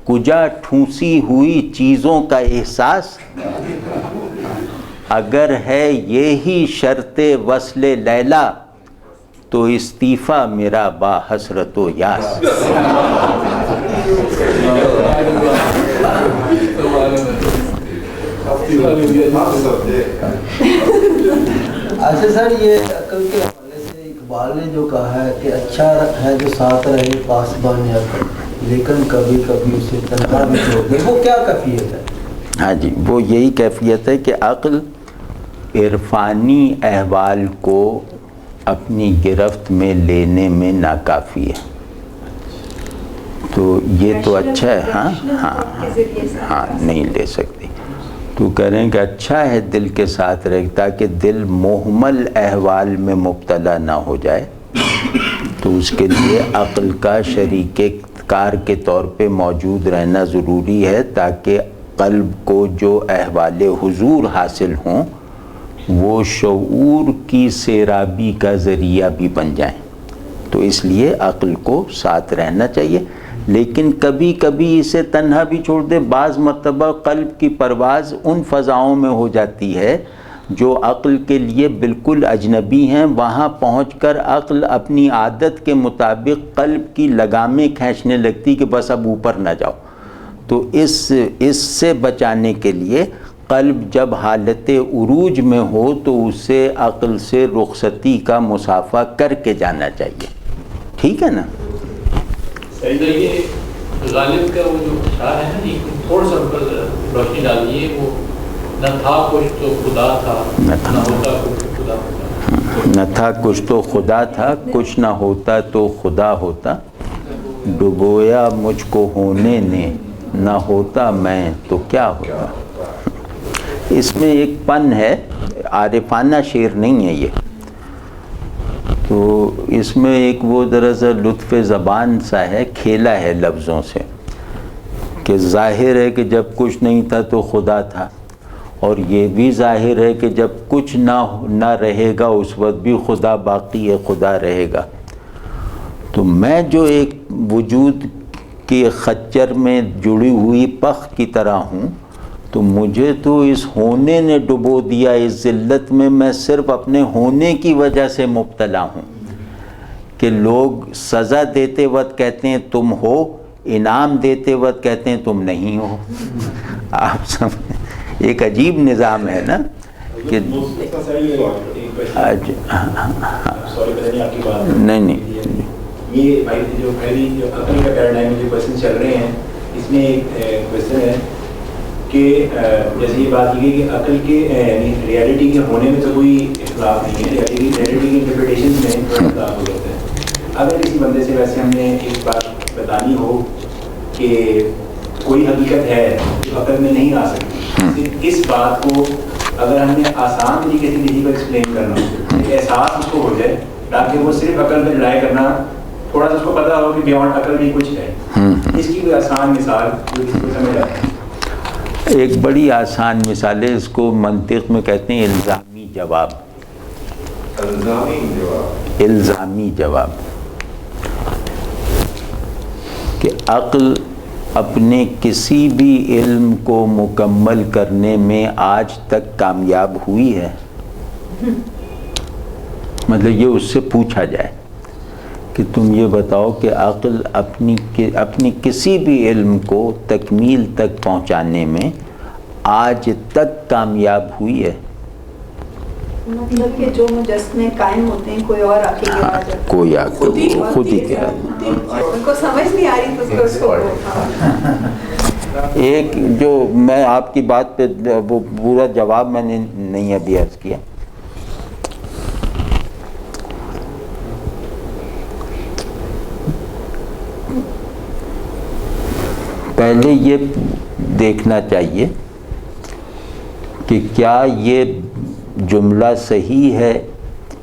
A: کجا ٹھونسی ہوئی چیزوں کا احساس، اگر ہے یہی شرط وصل لیلا تو استعفیٰ میرا با حسرت و یاس۔
E: اچھا سر، یہ عقل کے حوالے سے اقبال نے جو کہا ہے کہ اچھا ہے جو ساتھ رہے پاسبان عقل، لیکن کبھی کبھی اسے تنہا بھی چھوڑ دے، وہ کیا کیفیت ہے؟
A: ہاں جی، وہ یہی کیفیت ہے کہ عقل عرفانی احوال کو اپنی گرفت میں لینے میں ناکافی ہے۔ تو یہ تو اچھا ہے، ہاں نہیں لے سکتی۔ تو کہہ رہے ہیں کہ اچھا ہے دل کے ساتھ رہ، تاکہ دل محمل احوال میں مبتلا نہ ہو جائے، تو اس کے لیے عقل کا شریک کار کے طور پہ موجود رہنا ضروری ہے، تاکہ قلب کو جو احوال حضور حاصل ہوں وہ شعور کی سیرابی کا ذریعہ بھی بن جائیں۔ تو اس لیے عقل کو ساتھ رہنا چاہیے، لیکن کبھی کبھی اسے تنہا بھی چھوڑ دے۔ بعض مرتبہ قلب کی پرواز ان فضاؤں میں ہو جاتی ہے جو عقل کے لیے بالکل اجنبی ہیں، وہاں پہنچ کر عقل اپنی عادت کے مطابق قلب کی لگامیں کھینچنے لگتی کہ بس اب اوپر نہ جاؤ۔ تو اس سے بچانے کے لیے قلب جب حالت عروج میں ہو تو اسے عقل سے رخصتی کا مسافہ کر کے جانا چاہیے، ٹھیک ہے نا؟
B: یہ غالب کا وہ جو اشعار ہے نا، تھوڑا سا روشنی ڈالیے، وہ نہ تھا کچھ تو خدا تھا، نہ ہوتا کچھ تو خدا ہوتا،
A: نہ تھا کچھ تو خدا تھا، کچھ نہ ہوتا تو خدا ہوتا، ڈبویا مجھ کو ہونے نے، نہ ہوتا میں تو کیا ہوتا۔ اس میں ایک پن ہے، عارفانہ شعر نہیں ہے یہ، تو اس میں ایک وہ دراصل لطف زبان سا ہے، کھیلا ہے لفظوں سے، کہ ظاہر ہے کہ جب کچھ نہیں تھا تو خدا تھا، اور یہ بھی ظاہر ہے کہ جب کچھ نہ رہے گا اس وقت بھی خدا باقی ہے، خدا رہے گا۔ تو میں جو ایک وجود کے خچر میں جڑی ہوئی پخ کی طرح ہوں، تو مجھے تو اس ہونے نے ڈبو دیا اس ذلت میں صرف اپنے ہونے کی وجہ سے مبتلا ہوں، کہ لوگ سزا دیتے وقت کہتے ہیں تم ہو، انعام دیتے وقت کہتے ہیں تم نہیں ہو۔ آپ سمجھ، ایک عجیب نظام ہے نا کہ نہیں
F: یہ بھائی جو پہلی جو عقل کا پیراڈائم میں جو کویشچن چل رہے ہیں، اس میں ایک کویشچن ہے کہ جیسے یہ بات کی گئی کہ عقل کے یعنی ریالٹی کے ہونے میں تو کوئی اختلاف نہیں ہے، ریالٹی کی انٹرپریٹیشن میں کوئی اختلاف ہو جاتا ہے۔ اگر کسی بندے سے ویسے ہم نے ایک بات بتانی ہو کہ کوئی حقیقت ہے جو عقل میں نہیں آ سکتی، اس بات کو اگر ہم نے آسان طریقے سے کسی کو ایکسپلین کرنا ہو، احساس اس کو ہو جائے تاکہ وہ صرف عقل میں لڑائی کرنا، تھوڑا سا اس کو پتا ہو کہ بیونڈ عقل بھی کچھ ہے، اس کی کوئی آسان مثال جو کسی کو سمجھ آئے؟
A: ایک بڑی آسان مثال ہے، اس کو منطق میں کہتے ہیں الزامی جواب۔ الزامی جواب کہ عقل اپنے کسی بھی علم کو مکمل کرنے میں آج تک کامیاب ہوئی ہے؟ مطلب یہ اس سے پوچھا جائے کہ تم یہ بتاؤ کہ عقل اپنی کسی بھی علم کو تکمیل تک پہنچانے میں آج تک کامیاب ہوئی ہے؟
G: مطلب کہ جو مجسمے قائم ہوتے ہیں کوئی اور آ کے گرا جاتا ہے،
A: کوئی آ کے خود ہی گرا۔
G: ان کو سمجھ نہیں آ رہی تو اس کو
A: ایک جو میں آپ کی بات پہ وہ پورا جواب میں نے نہیں ابھی عرض کیا۔ پہلے یہ دیکھنا چاہیے کہ کیا یہ جملہ صحیح ہے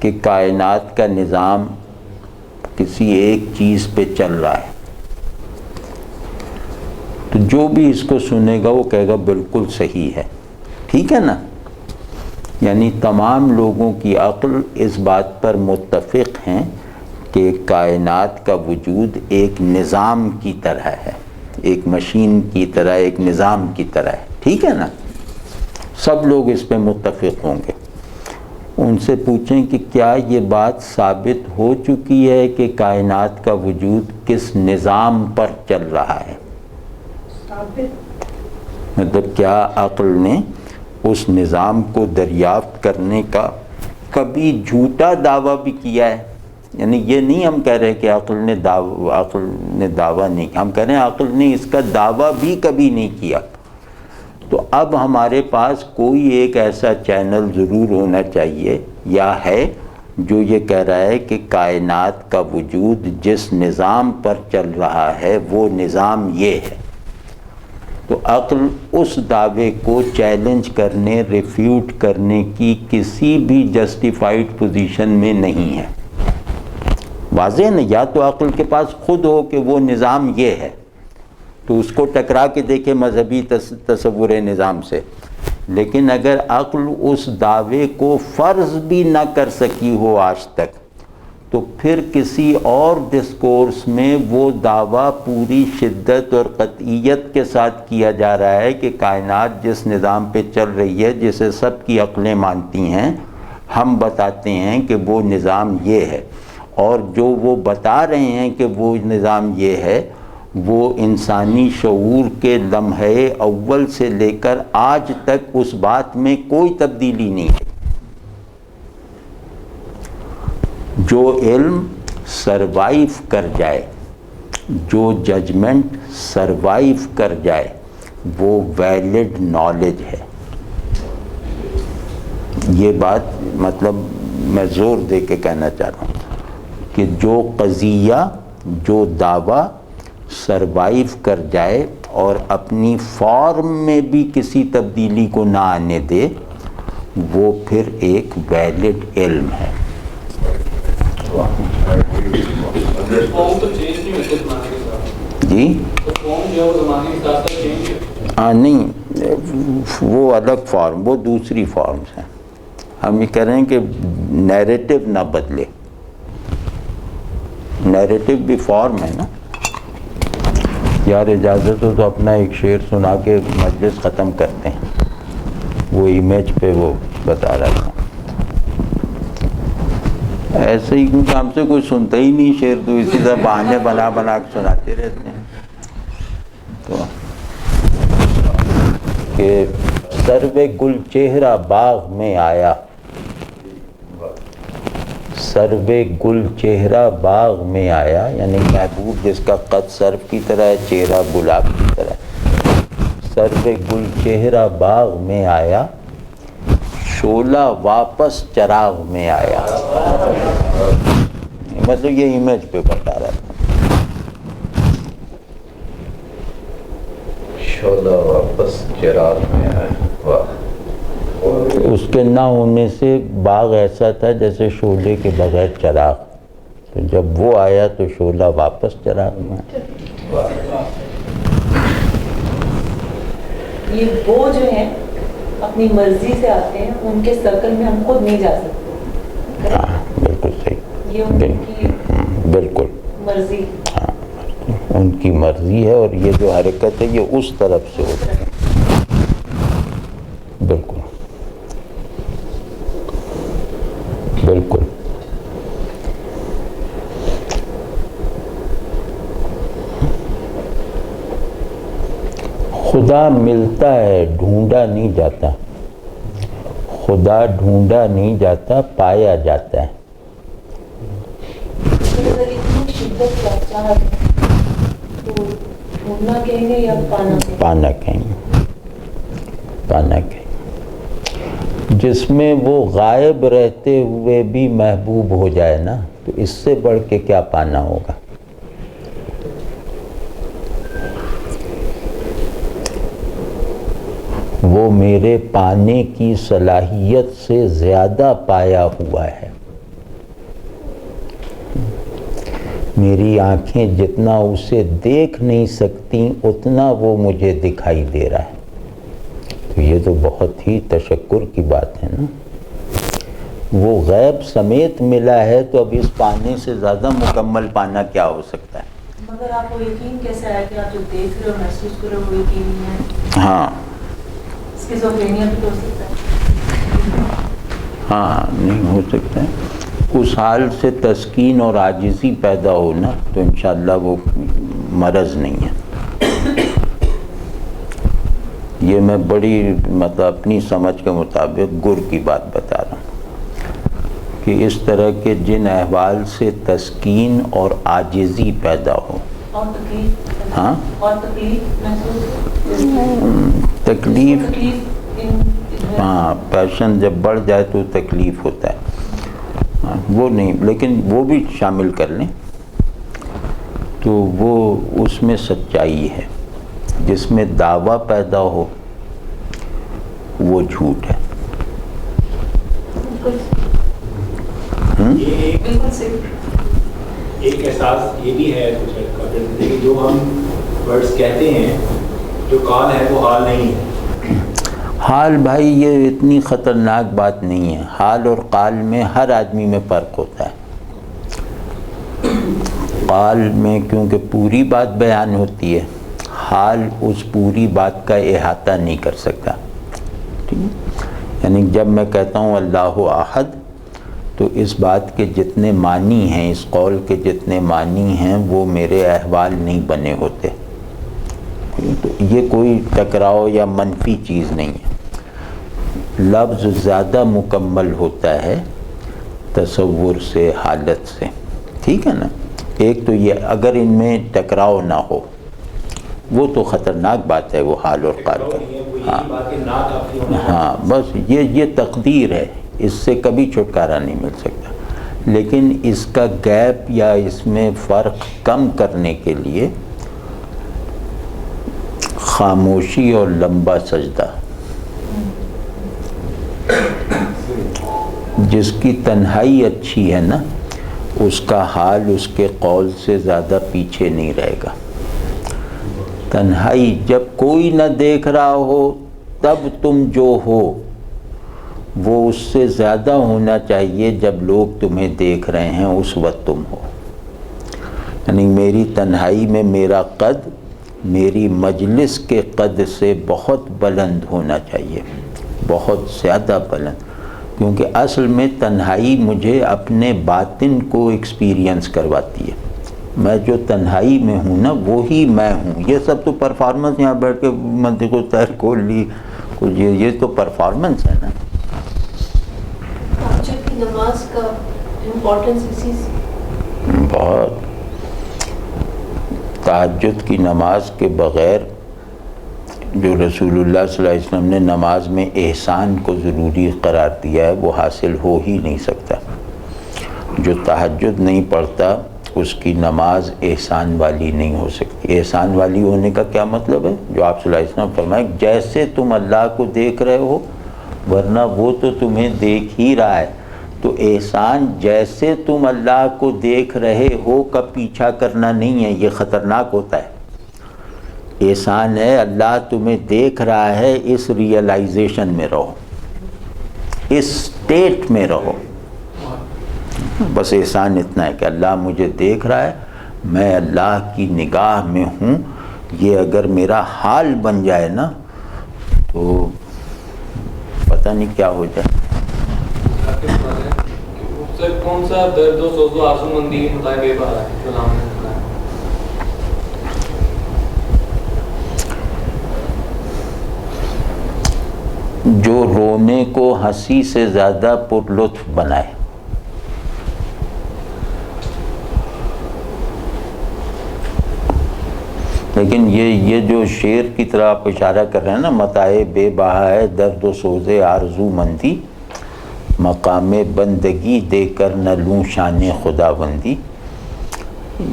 A: کہ کائنات کا نظام کسی ایک چیز پہ چل رہا ہے۔ تو جو بھی اس کو سنے گا وہ کہے گا بالکل صحیح ہے، ٹھیک ہے نا؟ یعنی تمام لوگوں کی عقل اس بات پر متفق ہیں کہ کائنات کا وجود ایک نظام کی طرح ہے، ایک مشین کی طرح، ایک نظام کی طرح ہے، ٹھیک ہے نا؟ سب لوگ اس پہ متفق ہوں گے۔ ان سے پوچھیں کہ کیا یہ بات ثابت ہو چکی ہے کہ کائنات کا وجود کس نظام پر چل رہا ہے؟ مطلب کیا عقل نے اس نظام کو دریافت کرنے کا کبھی جھوٹا دعویٰ بھی کیا ہے؟ یعنی یہ نہیں ہم کہہ رہے کہ عقل نے دعویٰ نہیں کیا، ہم کہہ رہے ہیں عقل نے اس کا دعویٰ بھی کبھی نہیں کیا۔ تو اب ہمارے پاس کوئی ایک ایسا چینل ضرور ہونا چاہیے یا ہے جو یہ کہہ رہا ہے کہ کائنات کا وجود جس نظام پر چل رہا ہے وہ نظام یہ ہے۔ تو عقل اس دعوے کو چیلنج کرنے، ریفیوٹ کرنے کی کسی بھی جسٹیفائڈ پوزیشن میں نہیں ہے۔ واضح نا؟ یا تو عقل کے پاس خود ہو کہ وہ نظام یہ ہے تو اس کو ٹکرا کے دیکھے مذہبی تصور نظام سے، لیکن اگر عقل اس دعوے کو فرض بھی نہ کر سکی ہو آج تک تو پھر کسی اور ڈسکورس میں وہ دعویٰ پوری شدت اور قطعیت کے ساتھ کیا جا رہا ہے کہ کائنات جس نظام پہ چل رہی ہے، جسے سب کی عقلیں مانتی ہیں، ہم بتاتے ہیں کہ وہ نظام یہ ہے، اور جو وہ بتا رہے ہیں کہ وہ نظام یہ ہے وہ انسانی شعور کے لمحے اول سے لے کر آج تک اس بات میں کوئی تبدیلی نہیں ہے۔ جو علم سروائیو کر جائے، جو ججمنٹ سروائیو کر جائے، وہ ویلڈ نالج ہے۔ یہ بات مطلب میں زور دے کے کہنا چاہ رہا ہوں کہ جو قضیہ، جو دعویٰ سروائیو کر جائے اور اپنی فارم میں بھی کسی تبدیلی کو نہ آنے دے، وہ پھر ایک ویلڈ علم ہے۔
B: فارم تو چینج نہیں ہوتے زمانے کے ساتھ.
A: جی
B: تو فارم جو ہے وہ زمانے کے ساتھ ساتھ چینج ہوتے.
A: ہاں نہیں، وہ الگ فارم، وہ دوسری فارمز ہیں. ہم یہ کہہ رہے ہیں کہ نیریٹو نہ بدلے. نیریٹو بھی فارم ہے نا. یار اجازت ہو تو اپنا ایک شعر سنا کے مجلس ختم کرتے ہیں. وہ امیج پہ وہ بتا رہا تھا ایسے ہی، کیونکہ ہم سے کوئی سنتا ہی نہیں شعر، تو اسی طرح بہانے بنا بنا کے سناتے رہتے ہیں. تو کہ سرو گل چہرہ باغ میں آیا، سرو گل چہرہ باغ میں آیا، یعنی محبوب جس کا قد سرو کی طرح ہے، چہرہ گلاب کی طرح ہے. سرو گل چہرہ باغ میں آیا، شعلہ واپس چراغ میں آیا. مطلب یہ امیج پہ بتا رہا تھا.
H: شعلہ واپس چراغ میں آیا. واہ.
A: اس کے نہ ہونے سے باغ ایسا تھا جیسے شعلے کے بغیر چراغ، تو جب وہ آیا تو شعلہ واپس چراغ میں آیا.
I: یہ وہ جو ہیں اپنی مرضی سے آتے ہیں، ان کے سرکل میں ہم خود نہیں جا سکتے.
A: ہاں بالکل صحیح.
I: یہ ان کی
A: بالکل
I: مرضی.
A: ہاں ان کی مرضی ہے، اور یہ جو حرکت ہے یہ اس طرف سے ہوتی ہے. بالکل بالکل. خدا ملتا ہے، ڈھونڈا نہیں جاتا. خدا ڈھونڈا نہیں جاتا، پایا جاتا ہے.
I: اگر اتنی شدت کا چاہت تو ڈھونڈنا کہیں گے یا پانا کہیں گے؟
A: پانا کہیں گے. پانا کہیں گے. جس میں وہ غائب رہتے ہوئے بھی محبوب ہو جائے نا، تو اس سے بڑھ کے کیا پانا ہوگا. وہ میرے پانے کی صلاحیت سے زیادہ پایا ہوا ہے. میری آنکھیں جتنا اسے دیکھ نہیں سکتی اتنا وہ مجھے دکھائی دے رہا ہے. تو یہ تو بہت ہی تشکر کی بات ہے نا. وہ غیب سمیت ملا ہے، تو اب اس پانے سے زیادہ مکمل پانا کیا ہو سکتا ہے.
I: مگر آپ کو یقین کیسے ہے کہ آپ جو دیکھ رہے ہو محسوس کر رہے ہو وہ یقین نہیں ہے؟
A: ہاں
I: اسکیزوفرینیا بھی تو ہو سکتا ہے.
A: ہاں نہیں ہو سکتا ہے. اس حال سے تسکین اور عاجزی پیدا ہونا تو انشاءاللہ وہ مرض نہیں ہے. یہ میں بڑی مطلب اپنی سمجھ کے مطابق گر کی بات بتا رہا ہوں کہ اس طرح کے جن احوال سے تسکین اور عاجزی پیدا ہو.
I: اور تکلیف.
A: ہاں
I: اور تکلیف محسوس.
A: تکلیف ہاں پیشن جب بڑھ جائے تو تکلیف ہوتا ہے. وہ نہیں، لیکن وہ بھی شامل کر لیں تو وہ اس میں سچائی ہے. جس میں دعویٰ پیدا ہو وہ جھوٹ ہے.
I: بالکل صحیح.
F: ایک احساس یہ بھی ہے کہ جو ہم ورڈز کہتے ہیں، جو قال ہے وہ حال نہیں ہے.
A: حال بھائی یہ اتنی خطرناک بات نہیں ہے. حال اور قال میں ہر آدمی میں فرق ہوتا ہے. قال میں کیونکہ پوری بات بیان ہوتی ہے، حال اس پوری بات کا احاطہ نہیں کر سکتا. ٹھیک ہے، یعنی جب میں کہتا ہوں اللہ احد تو اس بات کے جتنے معنی ہیں، اس قول کے جتنے معنی ہیں وہ میرے احوال نہیں بنے ہوتے. تو یہ کوئی ٹکراؤ یا منفی چیز نہیں ہے. لفظ زیادہ مکمل ہوتا ہے تصور سے، حالت سے. ٹھیک ہے نا. ایک تو یہ اگر ان میں ٹکراؤ نہ ہو وہ تو خطرناک بات ہے، وہ حال اور قال کا. ہاں بس یہ تقدیر ہے، اس سے کبھی چھٹکارا نہیں مل سکتا. لیکن اس کا گیپ یا اس میں فرق کم کرنے کے لیے خاموشی اور لمبا سجدہ. جس کی تنہائی اچھی ہے نا، اس کا حال اس کے قول سے زیادہ پیچھے نہیں رہے گا۔ تنہائی جب کوئی نہ دیکھ رہا ہو تب تم جو ہو وہ اس سے زیادہ ہونا چاہیے جب لوگ تمہیں دیکھ رہے ہیں اس وقت تم ہو۔ یعنی میری تنہائی میں میرا قد میری مجلس کے قد سے بہت بلند ہونا چاہیے، بہت زیادہ بلند، کیونکہ اصل میں تنہائی مجھے اپنے باطن کو ایکسپیرینس کرواتی ہے۔ میں جو تنہائی میں ہوں نا وہی میں ہوں۔ یہ سب تو پرفارمنس، یہاں بیٹھ کے منطق و تیر کھول لی کچھ، یہ تو پرفارمنس ہے نا۔
I: تہجد کی نماز کا امپورٹنس اسی سے
A: بہت، تہجد کی نماز کے بغیر جو رسول اللہ صلی اللہ علیہ وسلم نے نماز میں احسان کو ضروری قرار دیا ہے وہ حاصل ہو ہی نہیں سکتا۔ جو تہجد نہیں پڑھتا اس کی نماز احسان والی نہیں ہو سکتی۔ احسان والی ہونے کا کیا مطلب ہے؟ جو آپ صلی اللہ علیہ وسلم فرمائے جیسے تم اللہ کو دیکھ رہے ہو ورنہ وہ تو تمہیں دیکھ ہی رہا ہے۔ تو احسان جیسے تم اللہ کو دیکھ رہے ہو کا پیچھا کرنا نہیں ہے، یہ خطرناک ہوتا ہے۔ احسان ہے اللہ تمہیں دیکھ رہا ہے، اس ریئلائزیشن میں رہو، اس سٹیٹ میں رہو۔ بس احسان اتنا ہے کہ اللہ مجھے دیکھ رہا ہے، میں اللہ کی نگاہ میں ہوں۔ یہ اگر میرا حال بن جائے نا تو پتہ نہیں کیا ہو جائے۔
B: کون سا درد و سوز و آنسو مندی مطابق بے ہے جو نام نے بتایا؟
A: جو رونے کو ہنسی سے زیادہ پر لطف بنائے۔ لیکن یہ جو شعر کی طرح آپ اشارہ کر رہے ہیں نا، متاع بے بہا ہے درد و سوز آرزو مندی، مقام بندگی دے کر نہ لوں شان خداوندی،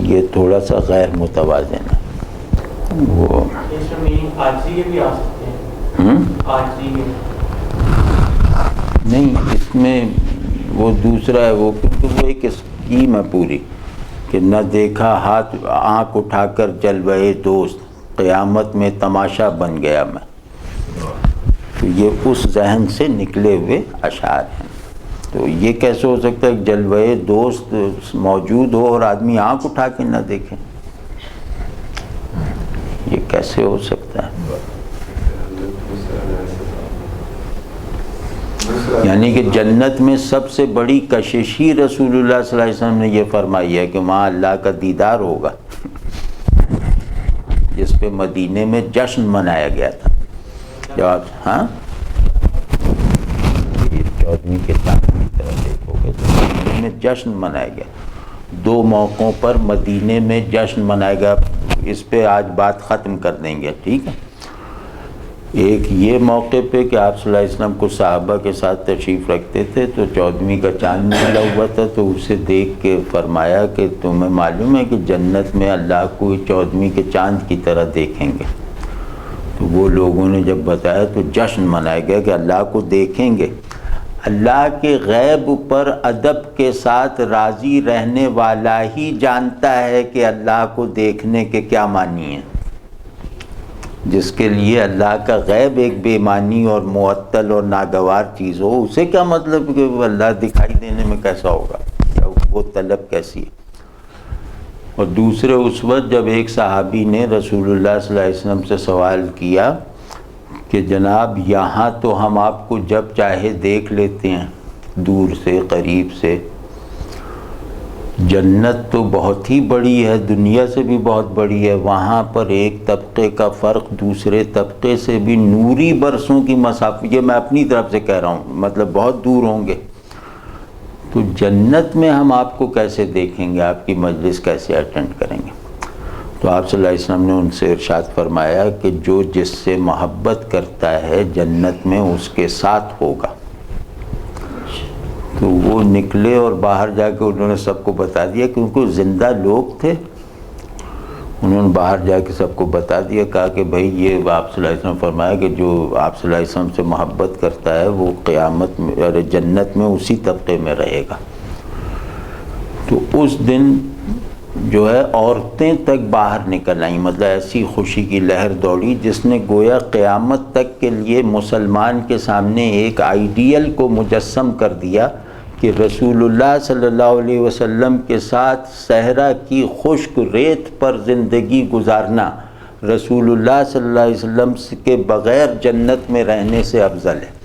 A: یہ تھوڑا سا غیر متوازن ہے۔ وہ نہیں، اس میں وہ دوسرا ہے، وہ کیونکہ وہ ایک اسکیم ہے پوری کہ نہ دیکھا ہاتھ آنکھ اٹھا کر جلوے دوست، قیامت میں تماشا بن گیا میں۔ تو یہ اس ذہن سے نکلے ہوئے اشعار ہیں۔ تو یہ کیسے ہو سکتا ہے کہ جلوے دوست موجود ہو اور آدمی آنکھ اٹھا کے نہ دیکھے؟ یہ کیسے ہو سکتا ہے؟ یعنی کہ جنت میں سب سے بڑی کشش ہی رسول اللہ صلی اللہ علیہ وسلم نے یہ فرمائی ہے کہ وہاں اللہ کا دیدار ہوگا، جس پہ مدینے میں جشن منایا گیا تھا۔ جواب ہاں 14ویں کے چاند کی طرح دیکھو گے تو مدینے میں جشن منایا گیا، 2 موقعوں پر مدینے میں جشن منایا گیا۔ اس پہ آج بات ختم کر دیں گے، ٹھیک ہے؟ ایک یہ موقع پہ کہ آپ صلی اللہ علیہ وسلم کو صحابہ کے ساتھ تشریف رکھتے تھے تو 14ویں کا چاند نکلا ہوا تھا، تو اسے دیکھ کے فرمایا کہ تمہیں معلوم ہے کہ جنت میں اللہ کو 14ویں کے چاند کی طرح دیکھیں گے۔ تو وہ لوگوں نے جب بتایا تو جشن منایا گیا کہ اللہ کو دیکھیں گے۔ اللہ کے غیب پر ادب کے ساتھ راضی رہنے والا ہی جانتا ہے کہ اللہ کو دیکھنے کے کیا معنی ہیں۔ جس کے لیے اللہ کا غیب ایک بے معنی اور معطل اور ناگوار چیز ہو، اسے کیا مطلب کہ وہ اللہ دکھائی دینے میں کیسا ہوگا، یا وہ طلب کیسی ہے۔ اور دوسرے اس وقت جب ایک صحابی نے رسول اللہ صلی اللہ علیہ وسلم سے سوال کیا کہ جناب یہاں تو ہم آپ کو جب چاہے دیکھ لیتے ہیں، دور سے قریب سے، جنت تو بہت ہی بڑی ہے، دنیا سے بھی بہت بڑی ہے، وہاں پر ایک طبقے کا فرق دوسرے طبقے سے بھی نوری برسوں کی مسافت، یہ میں اپنی طرف سے کہہ رہا ہوں، مطلب بہت دور ہوں گے۔ تو جنت میں ہم آپ کو کیسے دیکھیں گے، آپ کی مجلس کیسے اٹینڈ کریں گے؟ تو آپ صلی اللہ علیہ وسلم نے ان سے ارشاد فرمایا کہ جو جس سے محبت کرتا ہے جنت میں اس کے ساتھ ہوگا۔ تو وہ نکلے اور باہر جا کے انہوں نے سب کو بتا دیا، کیونکہ زندہ لوگ تھے، انہوں نے باہر جا کے سب کو بتا دیا، کہا کہ بھائی یہ آپ صلی اللہ علیہ وسلم فرمایا کہ جو آپ صلی اللہ علیہ وسلم سے محبت کرتا ہے وہ قیامت میں اور جنت میں اسی طبقے میں رہے گا۔ تو اس دن جو ہے عورتیں تک باہر نکل آئیں، مطلب ایسی خوشی کی لہر دوڑی جس نے گویا قیامت تک کے لیے مسلمان کے سامنے ایک آئیڈیل کو مجسم کر دیا کہ رسول اللہ صلی اللہ علیہ وسلم کے ساتھ صحرا کی خشک ریت پر زندگی گزارنا رسول اللہ صلی اللہ علیہ وسلم کے بغیر جنت میں رہنے سے افضل ہے۔